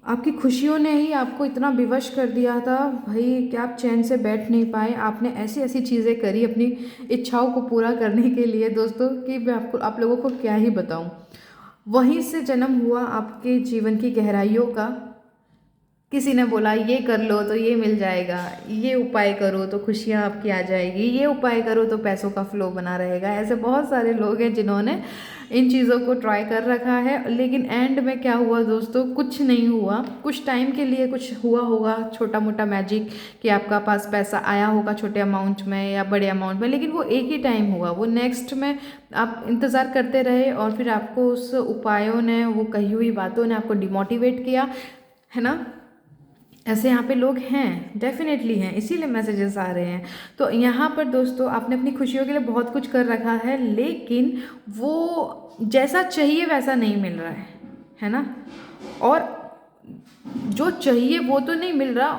आपकी खुशियों ने ही आपको इतना विवश कर दिया था भाई कि आप चैन से बैठ नहीं पाए। आपने ऐसी ऐसी चीज़ें करी अपनी इच्छाओं को पूरा करने के लिए दोस्तों कि मैं आप लोगों को क्या ही बताऊं। वहीं से जन्म हुआ आपके जीवन की गहराइयों का। किसी ने बोला ये कर लो तो ये मिल जाएगा, ये उपाय करो तो खुशियाँ आपकी आ जाएगी, ये उपाय करो तो पैसों का फ्लो बना रहेगा। ऐसे बहुत सारे लोग हैं जिन्होंने इन चीज़ों को ट्राई कर रखा है, लेकिन एंड में क्या हुआ दोस्तों, कुछ नहीं हुआ। कुछ टाइम के लिए कुछ हुआ होगा छोटा मोटा मैजिक कि आपका पास पैसा आया होगा छोटे अमाउंट में या बड़े अमाउंट में, लेकिन वो एक ही टाइम हुआ। वो नेक्स्ट में आप इंतज़ार करते रहे और फिर आपको उस उपायों ने, वो कही हुई बातों ने आपको डिमोटिवेट किया, है ना। ऐसे यहाँ पे लोग हैं, डेफिनेटली हैं, इसीलिए मैसेजेस आ रहे हैं। तो यहाँ पर दोस्तों आपने अपनी खुशियों के लिए बहुत कुछ कर रखा है, लेकिन वो जैसा चाहिए वैसा नहीं मिल रहा है ना। और जो चाहिए वो तो नहीं मिल रहा,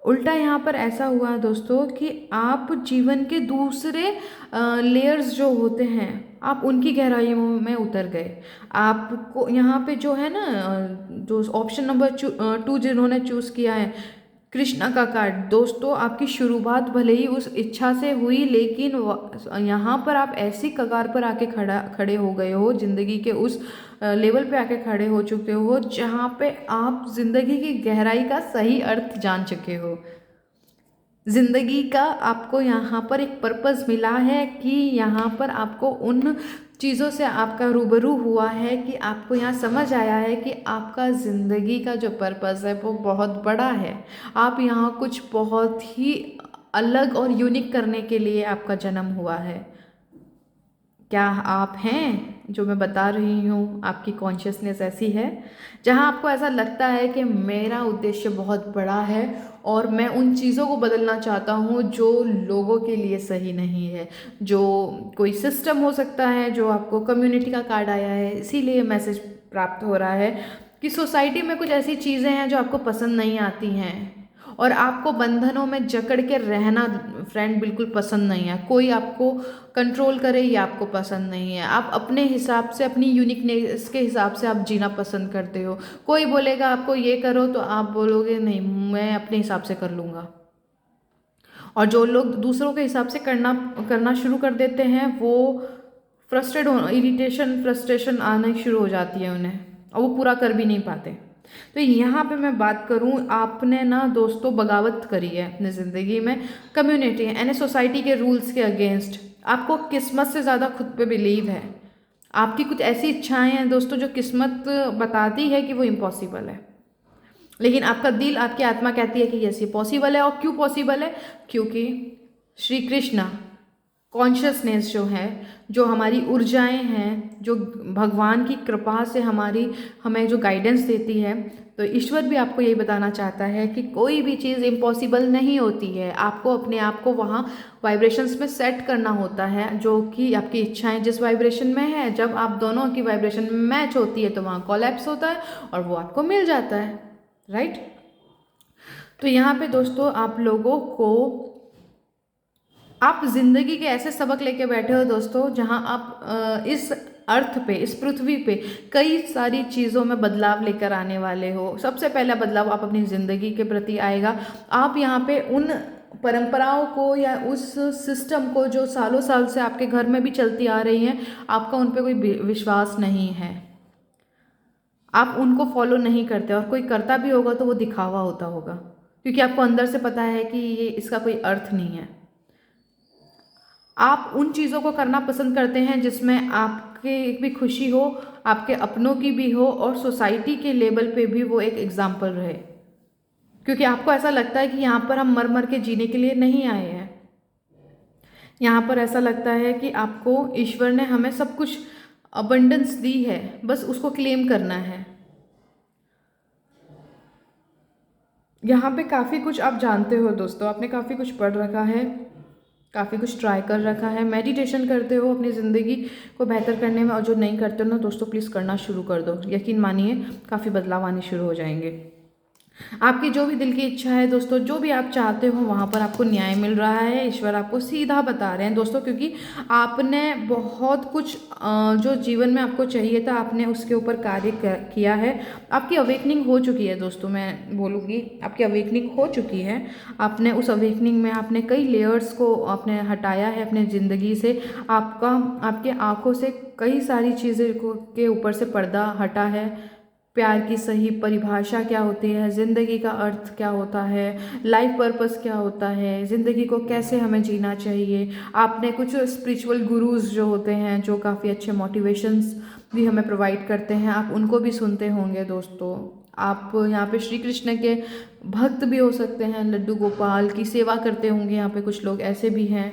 उल्टा यहाँ पर ऐसा हुआ दोस्तों कि आप जीवन के दूसरे लेयर्स जो होते हैं आप उनकी गहराइयों में उतर गए। आपको यहाँ पे जो है ना, जो ऑप्शन नंबर 2 जिन्होंने चूज़ किया है, कृष्णा का कार्ड, दोस्तों आपकी शुरुआत भले ही उस इच्छा से हुई, लेकिन यहाँ पर आप ऐसी कगार पर आके खड़े हो गए हो, ज़िंदगी के उस लेवल पे आके खड़े हो चुके हो जहाँ पे आप ज़िंदगी की गहराई का सही अर्थ जान चुके हो। ज़िंदगी का आपको यहाँ पर एक पर्पस मिला है कि यहाँ पर आपको उन चीज़ों से आपका रूबरू हुआ है कि आपको यहाँ समझ आया है कि आपका ज़िंदगी का जो पर्पस है वो बहुत बड़ा है। आप यहाँ कुछ बहुत ही अलग और यूनिक करने के लिए आपका जन्म हुआ है। क्या आप हैं जो मैं बता रही हूँ? आपकी कॉन्शियसनेस ऐसी है जहाँ आपको ऐसा लगता है कि मेरा उद्देश्य बहुत बड़ा है और मैं उन चीज़ों को बदलना चाहता हूँ जो लोगों के लिए सही नहीं है। जो कोई सिस्टम हो सकता है, जो आपको कम्युनिटी का कार्ड आया है, इसीलिए मैसेज प्राप्त हो रहा है कि सोसाइटी में कुछ ऐसी चीज़ें हैं जो आपको पसंद नहीं आती हैं और आपको बंधनों में जकड़ के रहना फ्रेंड बिल्कुल पसंद नहीं है। कोई आपको कंट्रोल करे ये आपको पसंद नहीं है। आप अपने हिसाब से, अपनी यूनिकनेस के हिसाब से आप जीना पसंद करते हो। कोई बोलेगा आपको ये करो तो आप बोलोगे नहीं, मैं अपने हिसाब से कर लूँगा। और जो लोग दूसरों के हिसाब से करना शुरू कर देते हैं वो फ्रस्ट्रेशन आना शुरू हो जाती है उन्हें और वो पूरा कर भी नहीं पाते। तो यहाँ पे मैं बात करूँ, आपने ना दोस्तों बगावत करी है अपनी ज़िंदगी में कम्युनिटी यानी सोसाइटी के रूल्स के अगेंस्ट। आपको किस्मत से ज़्यादा खुद पे बिलीव है। आपकी कुछ ऐसी इच्छाएं हैं दोस्तों जो किस्मत बताती है कि वो इम्पॉसिबल है, लेकिन आपका दिल, आपकी आत्मा कहती है कि यस ये पॉसिबल है। और क्यों पॉसिबल है? क्योंकि श्री कृष्णा कॉन्शियसनेस जो है, जो हमारी ऊर्जाएं हैं, जो भगवान की कृपा से हमें जो गाइडेंस देती है, तो ईश्वर भी आपको यही बताना चाहता है कि कोई भी चीज़ इम्पॉसिबल नहीं होती है। आपको अपने आप को वहाँ वाइब्रेशंस में सेट करना होता है, जो कि आपकी इच्छाएं जिस वाइब्रेशन में है, जब आप दोनों की वाइब्रेशन मैच होती है तो वहाँ कोलैप्स होता है और वो आपको मिल जाता है, राइट। तो यहाँ पे दोस्तों आप लोगों को, आप जिंदगी के ऐसे सबक लेके बैठे हो दोस्तों जहां आप इस अर्थ पे, इस पृथ्वी पे कई सारी चीज़ों में बदलाव लेकर आने वाले हो। सबसे पहला बदलाव आप अपनी ज़िंदगी के प्रति आएगा। आप यहाँ पे उन परंपराओं को या उस सिस्टम को जो सालों साल से आपके घर में भी चलती आ रही हैं, आपका उन पे कोई विश्वास नहीं है, आप उनको फॉलो नहीं करते, और कोई करता भी होगा तो वो दिखावा होता होगा, क्योंकि आपको अंदर से पता है कि ये इसका कोई अर्थ नहीं है। आप उन चीज़ों को करना पसंद करते हैं जिसमें आपके भी खुशी हो, आपके अपनों की भी हो और सोसाइटी के लेवल पे भी वो एक एग्जाम्पल रहे, क्योंकि आपको ऐसा लगता है कि यहाँ पर हम मर मर के जीने के लिए नहीं आए हैं। यहाँ पर ऐसा लगता है कि आपको ईश्वर ने हमें सब कुछ अबंडेंस दी है, बस उसको क्लेम करना है। यहाँ पे काफ़ी कुछ आप जानते हो दोस्तों, आपने काफ़ी कुछ पढ़ रखा है, काफ़ी कुछ ट्राई कर रखा है, मेडिटेशन करते हो अपनी ज़िंदगी को बेहतर करने में, और जो नहीं करते हो ना दोस्तों प्लीज़ करना शुरू कर दो। यकीन मानिए काफ़ी बदलाव आने शुरू हो जाएंगे। आपकी जो भी दिल की इच्छा है दोस्तों, जो भी आप चाहते हो वहाँ पर आपको न्याय मिल रहा है। ईश्वर आपको सीधा बता रहे हैं दोस्तों, क्योंकि आपने बहुत कुछ जो जीवन में आपको चाहिए था आपने उसके ऊपर कार्य किया है। आपकी अवेकनिंग हो चुकी है दोस्तों, मैं बोलूँगी आपकी अवेकनिंग हो चुकी है। आपने उस अवेकनिंग में आपने कई लेयर्स को आपने हटाया है अपने ज़िंदगी से। आपके आँखों से कई सारी चीज़ें के ऊपर से पर्दा हटा है। प्यार की सही परिभाषा क्या होती है, ज़िंदगी का अर्थ क्या होता है, लाइफ पर्पस क्या होता है, ज़िंदगी को कैसे हमें जीना चाहिए। आपने कुछ स्पिरिचुअल गुरुज़ जो होते हैं, जो काफ़ी अच्छे मोटिवेशंस भी हमें प्रोवाइड करते हैं, आप उनको भी सुनते होंगे दोस्तों। आप यहाँ पे श्री कृष्ण के भक्त भी हो सकते हैं, लड्डू गोपाल की सेवा करते होंगे। यहाँ पे कुछ लोग ऐसे भी हैं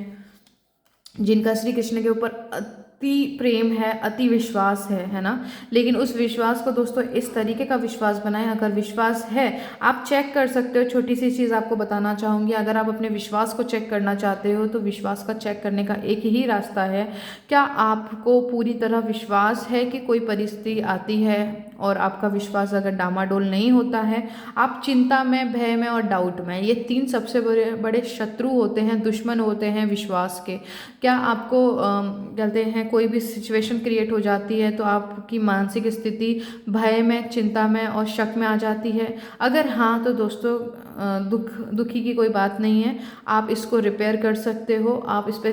जिनका श्री कृष्ण के ऊपर अति प्रेम है, अति विश्वास है ना। लेकिन उस विश्वास को दोस्तों इस तरीके का विश्वास बनाएं, अगर विश्वास है आप चेक कर सकते हो। छोटी सी चीज़ आपको बताना चाहूँगी, अगर आप अपने विश्वास को चेक करना चाहते हो तो विश्वास का चेक करने का एक ही रास्ता है। क्या आपको पूरी तरह विश्वास है कि कोई परिस्थिति आती है और आपका विश्वास अगर डामाडोल नहीं होता है, आप चिंता में, भय में और डाउट में, ये तीन सबसे बड़े बड़े शत्रु होते हैं, दुश्मन होते हैं विश्वास के। क्या आपको कहते हैं कोई भी सिचुएशन क्रिएट हो जाती है तो आपकी मानसिक स्थिति भय में, चिंता में और शक में आ जाती है? अगर हाँ तो दोस्तों दुखी की कोई बात नहीं है, आप इसको रिपेयर कर सकते हो। आप इस पर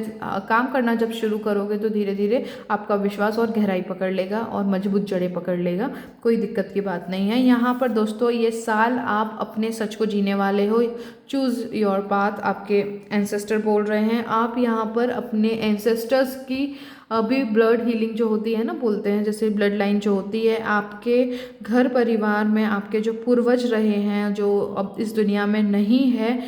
काम करना जब शुरू करोगे तो धीरे धीरे आपका विश्वास और गहराई पकड़ लेगा और मजबूत जड़ें पकड़ लेगा। कोई दिक्कत की बात नहीं है। यहाँ पर दोस्तों ये साल आप अपने सच को जीने वाले हो। चूज़ योर पाथ, आपके एंसेस्टर बोल रहे हैं। आप यहाँ पर अपने एंसेस्टर्स की अभी ब्लड हीलिंग जो होती है ना, बोलते हैं जैसे ब्लड लाइन जो होती है, आपके घर परिवार में आपके जो पूर्वज रहे हैं, जो अब इस दुनिया में नहीं है,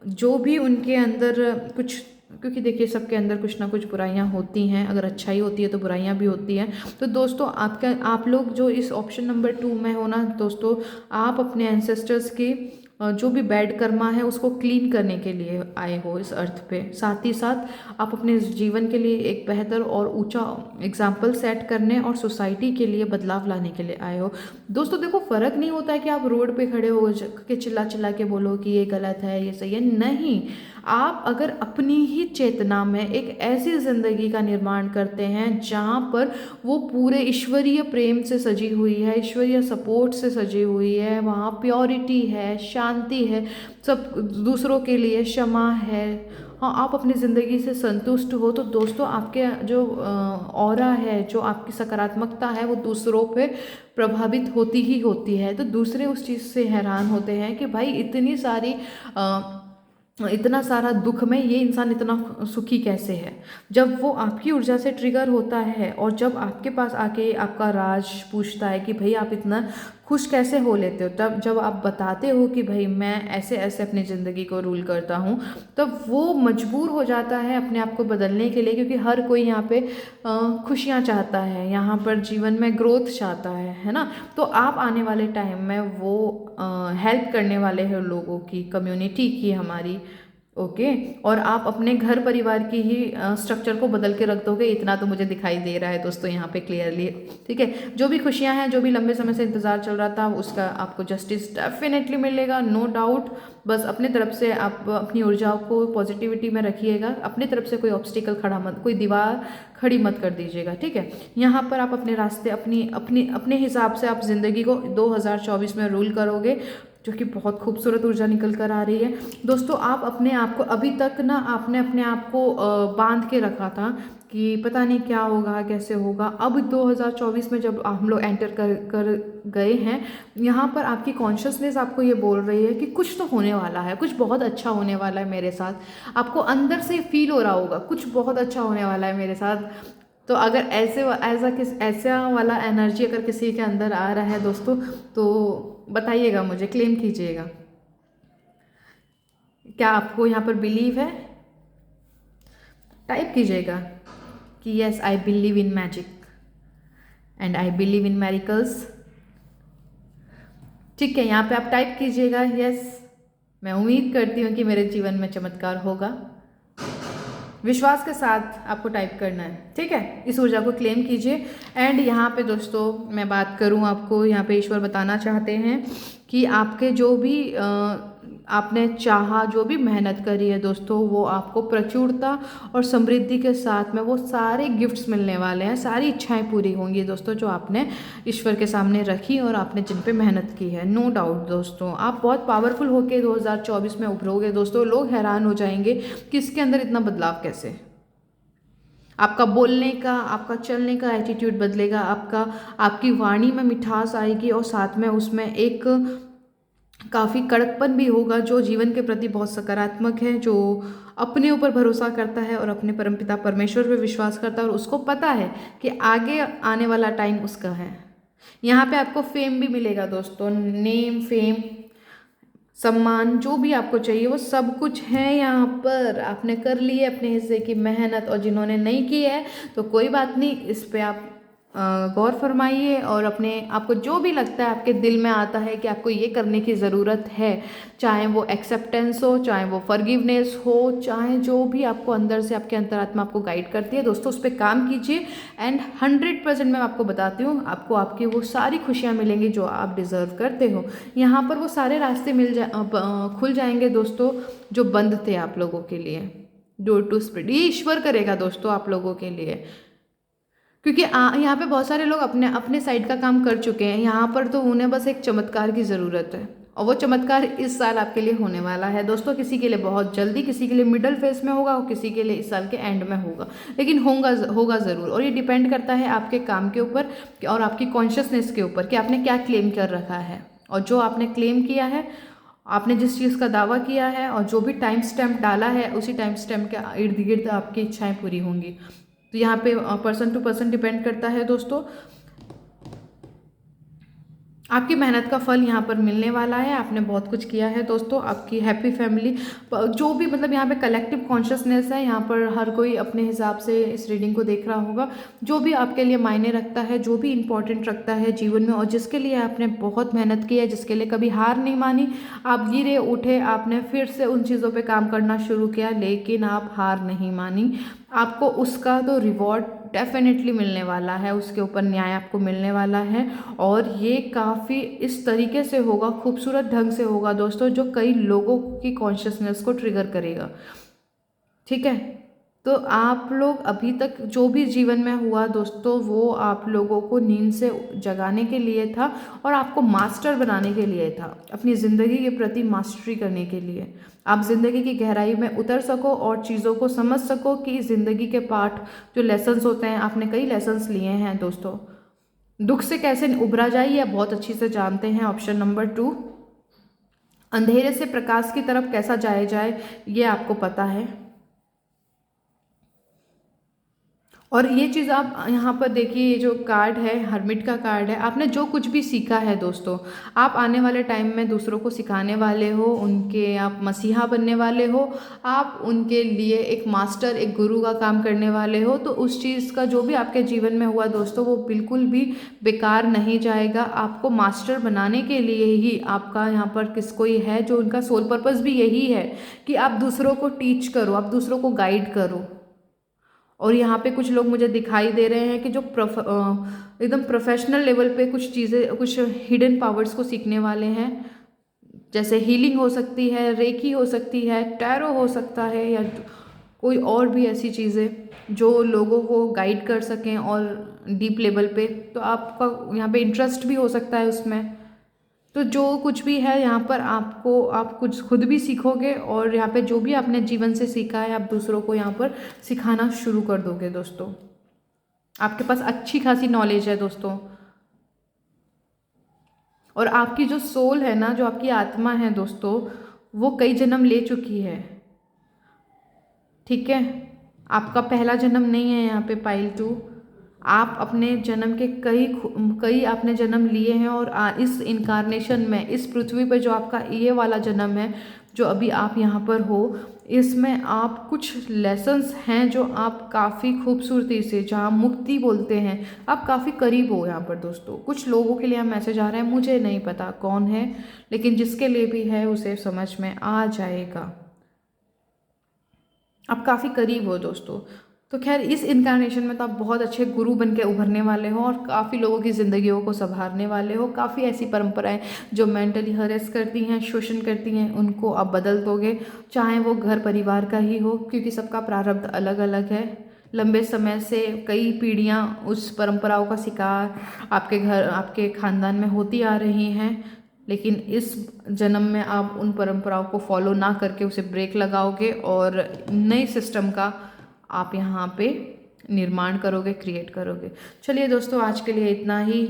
जो भी उनके अंदर कुछ, क्योंकि देखिए सबके अंदर कुछ ना कुछ बुराइयां होती हैं, अगर अच्छाई होती है तो बुराइयां भी होती हैं। तो दोस्तों आप लोग जो इस ऑप्शन नंबर 2 में हो ना दोस्तों, आप अपने एंसेस्टर्स की जो भी बैड कर्मा है उसको क्लीन करने के लिए आए हो इस अर्थ पे। साथ ही साथ आप अपने जीवन के लिए एक बेहतर और ऊंचा एग्जाम्पल सेट करने और सोसाइटी के लिए बदलाव लाने के लिए आए हो। दोस्तों देखो, फ़र्क नहीं होता है कि आप रोड पे खड़े हो के चिल्ला चिल्ला के बोलो कि ये गलत है, ये सही है, नहीं। आप अगर अपनी ही चेतना में एक ऐसी ज़िंदगी का निर्माण करते हैं जहाँ पर वो पूरे ईश्वरीय प्रेम से सजी हुई है, ईश्वरीय सपोर्ट से सजी हुई है, वहाँ प्योरिटी है, शांति है, सब दूसरों के लिए क्षमा है, हाँ, आप अपनी ज़िंदगी से संतुष्ट हो, तो दोस्तों आपके जो ऑरा है, जो आपकी सकारात्मकता है, वो दूसरों पे प्रभावित होती ही होती है। तो दूसरे उस चीज़ से हैरान होते हैं कि भाई इतना सारा दुख में ये इंसान इतना सुखी कैसे है। जब वो आपकी ऊर्जा से ट्रिगर होता है और जब आपके पास आके आपका राज पूछता है कि भाई आप इतना खुश कैसे हो लेते हो, तब जब आप बताते हो कि भाई मैं ऐसे ऐसे अपनी ज़िंदगी को रूल करता हूँ, तब वो मजबूर हो जाता है अपने आप को बदलने के लिए, क्योंकि हर कोई यहाँ पे खुशियाँ चाहता है, यहाँ पर जीवन में ग्रोथ चाहता है ना। तो आप आने वाले टाइम में वो हेल्प करने वाले हैं लोगों की, कम्युनिटी की, हमारी, ओके। और आप अपने घर परिवार की ही स्ट्रक्चर को बदल के रख दोगे, इतना तो मुझे दिखाई दे रहा है दोस्तों यहाँ पे क्लियरली, ठीक है। जो भी खुशियाँ हैं, जो भी लंबे समय से इंतज़ार चल रहा था, उसका आपको जस्टिस डेफिनेटली मिलेगा, नो डाउट। बस अपनी तरफ से आप अपनी ऊर्जाओं को पॉजिटिविटी में रखिएगा, अपनी तरफ से कोई ऑब्स्टिकल खड़ा मत, कोई दीवार खड़ी मत कर दीजिएगा, ठीक है। यहाँ पर आप अपने रास्ते अपने हिसाब से आप ज़िंदगी को 2024 में रूल करोगे, जो कि बहुत खूबसूरत ऊर्जा निकल कर आ रही है। दोस्तों आप अपने आप को, अभी तक ना आपने अपने आप को बांध के रखा था कि पता नहीं क्या होगा, कैसे होगा। अब 2024 में जब हम लोग एंटर कर गए हैं, यहाँ पर आपकी कॉन्शियसनेस आपको ये बोल रही है कि कुछ तो होने वाला है, कुछ बहुत अच्छा होने वाला है मेरे साथ। आपको अंदर से फील हो रहा होगा कुछ बहुत अच्छा होने वाला है मेरे साथ। तो अगर ऐसा वाला एनर्जी अगर किसी के अंदर आ रहा है दोस्तों, तो बताइएगा मुझे, क्लेम कीजिएगा। क्या आपको यहाँ पर बिलीव है? टाइप कीजिएगा कि yes, I believe in magic and I believe in miracles, ठीक है। यहाँ पे आप टाइप कीजिएगा यस, मैं उम्मीद करती हूँ कि मेरे जीवन में चमत्कार होगा। विश्वास के साथ आपको टाइप करना है, ठीक है। इस ऊर्जा को क्लेम कीजिए। एंड यहाँ पे दोस्तों मैं बात करूँ, आपको यहाँ पे ईश्वर बताना चाहते हैं कि आपके जो भी आपने चाहा, जो भी मेहनत करी है दोस्तों, वो आपको प्रचुरता और समृद्धि के साथ में वो सारे गिफ्ट्स मिलने वाले हैं, सारी इच्छाएं पूरी होंगी दोस्तों, जो आपने ईश्वर के सामने रखी और आपने जिन पे मेहनत की है। नो डाउट दोस्तों, आप बहुत पावरफुल होके 2024 में उभरोगे दोस्तों। लोग हैरान हो जाएंगे कि इसके अंदर इतना बदलाव कैसे। आपका बोलने का, आपका चलने का एटीट्यूड बदलेगा, आपकी वाणी में मिठास आएगी और साथ में उसमें एक काफ़ी कड़कपन भी होगा, जो जीवन के प्रति बहुत सकारात्मक है, जो अपने ऊपर भरोसा करता है और अपने परमपिता परमेश्वर पे विश्वास करता है और उसको पता है कि आगे आने वाला टाइम उसका है। यहाँ पे आपको फेम भी मिलेगा दोस्तों, नेम, फेम, सम्मान, जो भी आपको चाहिए वो सब कुछ है यहाँ पर। आपने कर ली है अपने हिस्से की मेहनत, और जिन्होंने नहीं की है तो कोई बात नहीं, इस पे आप गौर फरमाइए और अपने आपको जो भी लगता है, आपके दिल में आता है कि आपको ये करने की ज़रूरत है, चाहे वो एक्सेप्टेंस हो, चाहे वो फॉरगिवनेस हो, चाहे जो भी आपको अंदर से आपके अंतरात्मा आपको गाइड करती है दोस्तों, उस पर काम कीजिए। एंड 100% मैं आपको बताती हूँ, आपको आपकी वो सारी खुशियाँ मिलेंगी जो आप डिज़र्व करते हो। यहाँ पर वो सारे रास्ते खुल जाएंगे दोस्तों जो बंद थे आप लोगों के लिए। डोर टू स्प्रेड, ये ईश्वर करेगा दोस्तों आप लोगों के लिए, क्योंकि यहाँ पे बहुत सारे लोग अपने अपने साइड का काम कर चुके हैं। यहाँ पर तो उन्हें बस एक चमत्कार की ज़रूरत है, और वो चमत्कार इस साल आपके लिए होने वाला है दोस्तों। किसी के लिए बहुत जल्दी, किसी के लिए मिडल फेज में होगा और किसी के लिए इस साल के एंड में होगा, लेकिन होगा ज़रूर। और ये डिपेंड करता है आपके काम के ऊपर और आपकी कॉन्शियसनेस के ऊपर कि आपने क्या क्लेम कर रखा है। और जो आपने क्लेम किया है, आपने जिस चीज़ का दावा किया है और जो भी टाइम स्टैम्प डाला है, उसी टाइम स्टैम्प के इर्द गिर्द आपकी इच्छाएं पूरी होंगी। तो यहाँ पे पर्सन टू पर्सन डिपेंड करता है दोस्तों। आपकी मेहनत का फल यहाँ पर मिलने वाला है। आपने बहुत कुछ किया है दोस्तों। आपकी हैप्पी फैमिली, जो भी मतलब यहाँ पे कलेक्टिव कॉन्शियसनेस है, यहाँ पर हर कोई अपने हिसाब से इस रीडिंग को देख रहा होगा। जो भी आपके लिए मायने रखता है, जो भी इम्पोर्टेंट रखता है जीवन में, और जिसके लिए आपने बहुत मेहनत की है, जिसके लिए कभी हार नहीं मानी, आप गिरे उठे, आपने फिर से उन चीज़ों पर काम करना शुरू किया, लेकिन आप हार नहीं मानी, आपको उसका तो रिवॉर्ड डेफिनेटली मिलने वाला है, उसके ऊपर न्याय आपको मिलने वाला है। और ये काफ़ी इस तरीके से होगा, खूबसूरत ढंग से होगा दोस्तों, जो कई लोगों की कॉन्शियसनेस को ट्रिगर करेगा। ठीक है, तो आप लोग अभी तक जो भी जीवन में हुआ दोस्तों, वो आप लोगों को नींद से जगाने के लिए था और आपको मास्टर बनाने के लिए था, अपनी ज़िंदगी के प्रति मास्टरी करने के लिए। आप ज़िंदगी की गहराई में उतर सको और चीज़ों को समझ सको कि ज़िंदगी के पाठ जो लेसन्स होते हैं, आपने कई लेसन्स लिए हैं दोस्तों। दुख से कैसे उभरा जाए ये बहुत अच्छी से जानते हैं। ऑप्शन नंबर 2, अंधेरे से प्रकाश की तरफ कैसा जाया जाए ये आपको पता है। और ये चीज़ आप यहाँ पर देखिए, ये जो कार्ड है, हर्मिट का कार्ड है। आपने जो कुछ भी सीखा है दोस्तों, आप आने वाले टाइम में दूसरों को सिखाने वाले हो, उनके आप मसीहा बनने वाले हो, आप उनके लिए एक मास्टर, एक गुरु का काम करने वाले हो। तो उस चीज़ का जो भी आपके जीवन में हुआ दोस्तों, वो बिल्कुल भी बेकार नहीं जाएगा। आपको मास्टर बनाने के लिए ही आपका यहाँ पर कोई है जो उनका सोल पर्पस भी यही है कि आप दूसरों को टीच करो, आप दूसरों को गाइड करो। और यहाँ पे कुछ लोग मुझे दिखाई दे रहे हैं कि जो एकदम प्रोफेशनल लेवल पे कुछ चीज़ें, कुछ हिडन पावर्स को सीखने वाले हैं। जैसे हीलिंग हो सकती है, रेकी हो सकती है, टैरो हो सकता है, या कोई और भी ऐसी चीज़ें जो लोगों को गाइड कर सकें और डीप लेवल पे। तो आपका यहाँ पे इंटरेस्ट भी हो सकता है उसमें। तो जो कुछ भी है यहाँ पर आपको, आप कुछ खुद भी सीखोगे और यहाँ पे जो भी आपने जीवन से सीखा है, आप दूसरों को यहाँ पर सिखाना शुरू कर दोगे दोस्तों। आपके पास अच्छी खासी नॉलेज है दोस्तों। और आपकी जो सोल है ना, जो आपकी आत्मा है दोस्तों, वो कई जन्म ले चुकी है। ठीक है, आपका पहला जन्म नहीं है यहाँ पे पाइल 2। आप अपने जन्म के कई आपने जन्म लिए हैं। और इस इनकारनेशन में, इस पृथ्वी पर जो आपका ये वाला जन्म है, जो अभी आप यहाँ पर हो, इसमें आप कुछ लेसन्स हैं जो आप काफ़ी खूबसूरती से, जहाँ मुक्ति बोलते हैं, आप काफ़ी करीब हो यहाँ पर दोस्तों। कुछ लोगों के लिए मैसेज आ रहा है, मुझे नहीं पता कौन है, लेकिन जिसके लिए भी है उसे समझ में आ जाएगा। आप काफ़ी करीब हो दोस्तों। तो खैर, इस इनकारनेशन में तो आप बहुत अच्छे गुरु बन के उभरने वाले हो और काफ़ी लोगों की ज़िंदगियों को संभालने वाले हो। काफ़ी ऐसी परंपराएं जो मेंटली हरेस करती हैं, शोषण करती हैं, उनको आप बदल दोगे, चाहे वो घर परिवार का ही हो, क्योंकि सबका प्रारब्ध अलग अलग है। लंबे समय से कई पीढ़ियाँ उस परंपराओं का शिकार आपके घर, आपके ख़ानदान में होती आ रही हैं, लेकिन इस जन्म में आप उन परंपराओं को फॉलो ना करके उसे ब्रेक लगाओगे और नए सिस्टम का आप यहाँ पे निर्माण करोगे, क्रिएट करोगे। चलिए दोस्तों, आज के लिए इतना ही।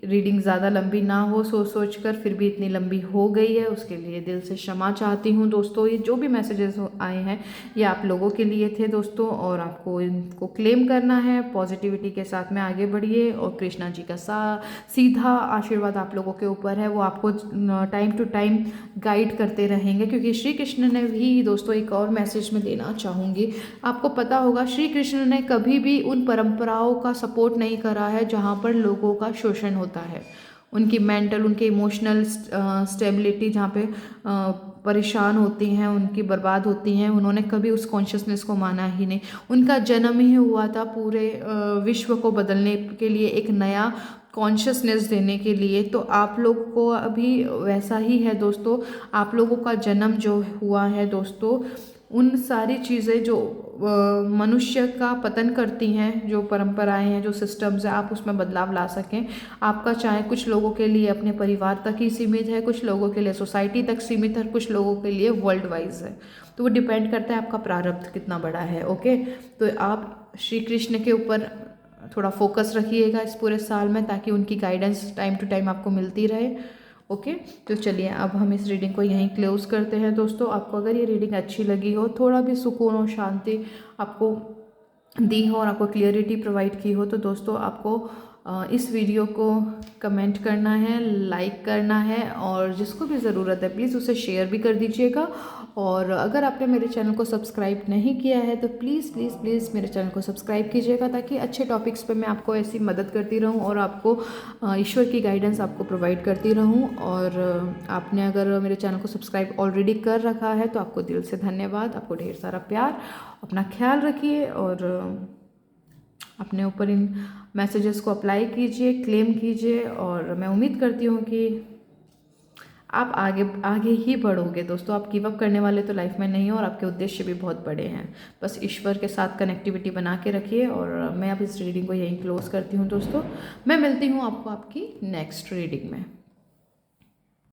रीडिंग ज़्यादा लंबी ना हो सोच कर, फिर भी इतनी लंबी हो गई है, उसके लिए दिल से क्षमा चाहती हूँ दोस्तों। ये जो भी मैसेजेस आए हैं, ये आप लोगों के लिए थे दोस्तों, और आपको इनको क्लेम करना है। पॉजिटिविटी के साथ में आगे बढ़िए, और कृष्णा जी का सीधा आशीर्वाद आप लोगों के ऊपर है। वो आपको टाइम टू टाइम गाइड करते रहेंगे, क्योंकि श्री कृष्ण ने भी दोस्तों, एक और मैसेज में देना चाहूँगी, आपको पता होगा श्री कृष्ण ने कभी भी उन परंपराओं का सपोर्ट नहीं करा है जहाँ पर लोगों का शोषण होता है। उनकी मेंटल, उनके इमोशनल स्टेबिलिटी जहाँ पे परेशान होती हैं, उनकी बर्बाद होती हैं, उन्होंने कभी उस कॉन्शियसनेस को माना ही नहीं। उनका जन्म ही हुआ था पूरे विश्व को बदलने के लिए, एक नया कॉन्शियसनेस देने के लिए। तो आप लोग को अभी वैसा ही है दोस्तों। आप लोगों का जन्म जो हुआ है दोस्तों, उन सारी चीज़ें जो मनुष्य का पतन करती हैं, जो परंपराएं हैं, जो सिस्टम्स हैं, आप उसमें बदलाव ला सकें। आपका चाहे कुछ लोगों के लिए अपने परिवार तक ही सीमित है, कुछ लोगों के लिए सोसाइटी तक सीमित है, कुछ लोगों के लिए वर्ल्ड वाइज है। तो वो डिपेंड करता है आपका प्रारब्ध कितना बड़ा है। ओके, तो आप श्री कृष्ण के ऊपर थोड़ा फोकस रखिएगा इस पूरे साल में, ताकि उनकी गाइडेंस टाइम टू टाइम आपको मिलती रहे। ओके, तो चलिए अब हम इस रीडिंग को यहीं क्लोज करते हैं। दोस्तों, आपको अगर ये रीडिंग अच्छी लगी हो, थोड़ा भी सुकून और शांति आपको दी हो और आपको क्लियरिटी प्रोवाइड की हो, तो दोस्तों आपको इस वीडियो को कमेंट करना है, लाइक करना है, और जिसको भी ज़रूरत है प्लीज़ उसे शेयर भी कर दीजिएगा। और अगर आपने मेरे चैनल को सब्सक्राइब नहीं किया है तो प्लीज़ प्लीज़ प्लीज़ मेरे चैनल को सब्सक्राइब कीजिएगा, ताकि अच्छे टॉपिक्स पे मैं आपको ऐसी मदद करती रहूं और आपको ईश्वर की गाइडेंस आपको प्रोवाइड करती रहूं। और आपने अगर मेरे चैनल को सब्सक्राइब ऑलरेडी कर रखा है तो आपको दिल से धन्यवाद, आपको ढेर सारा प्यार। अपना ख्याल रखिए और अपने ऊपर इन मैसेजेस को अप्लाई कीजिए, क्लेम कीजिए, और मैं उम्मीद करती हूँ कि आप आगे आगे ही बढ़ोगे। दोस्तों, आप गिव अप करने वाले तो लाइफ में नहीं हो, और आपके उद्देश्य भी बहुत बड़े हैं। बस ईश्वर के साथ कनेक्टिविटी बना के रखिए। और मैं अब इस रीडिंग को यहीं क्लोज करती हूँ। दोस्तों, मैं मिलती हूँ आपको आपकी नेक्स्ट रीडिंग में।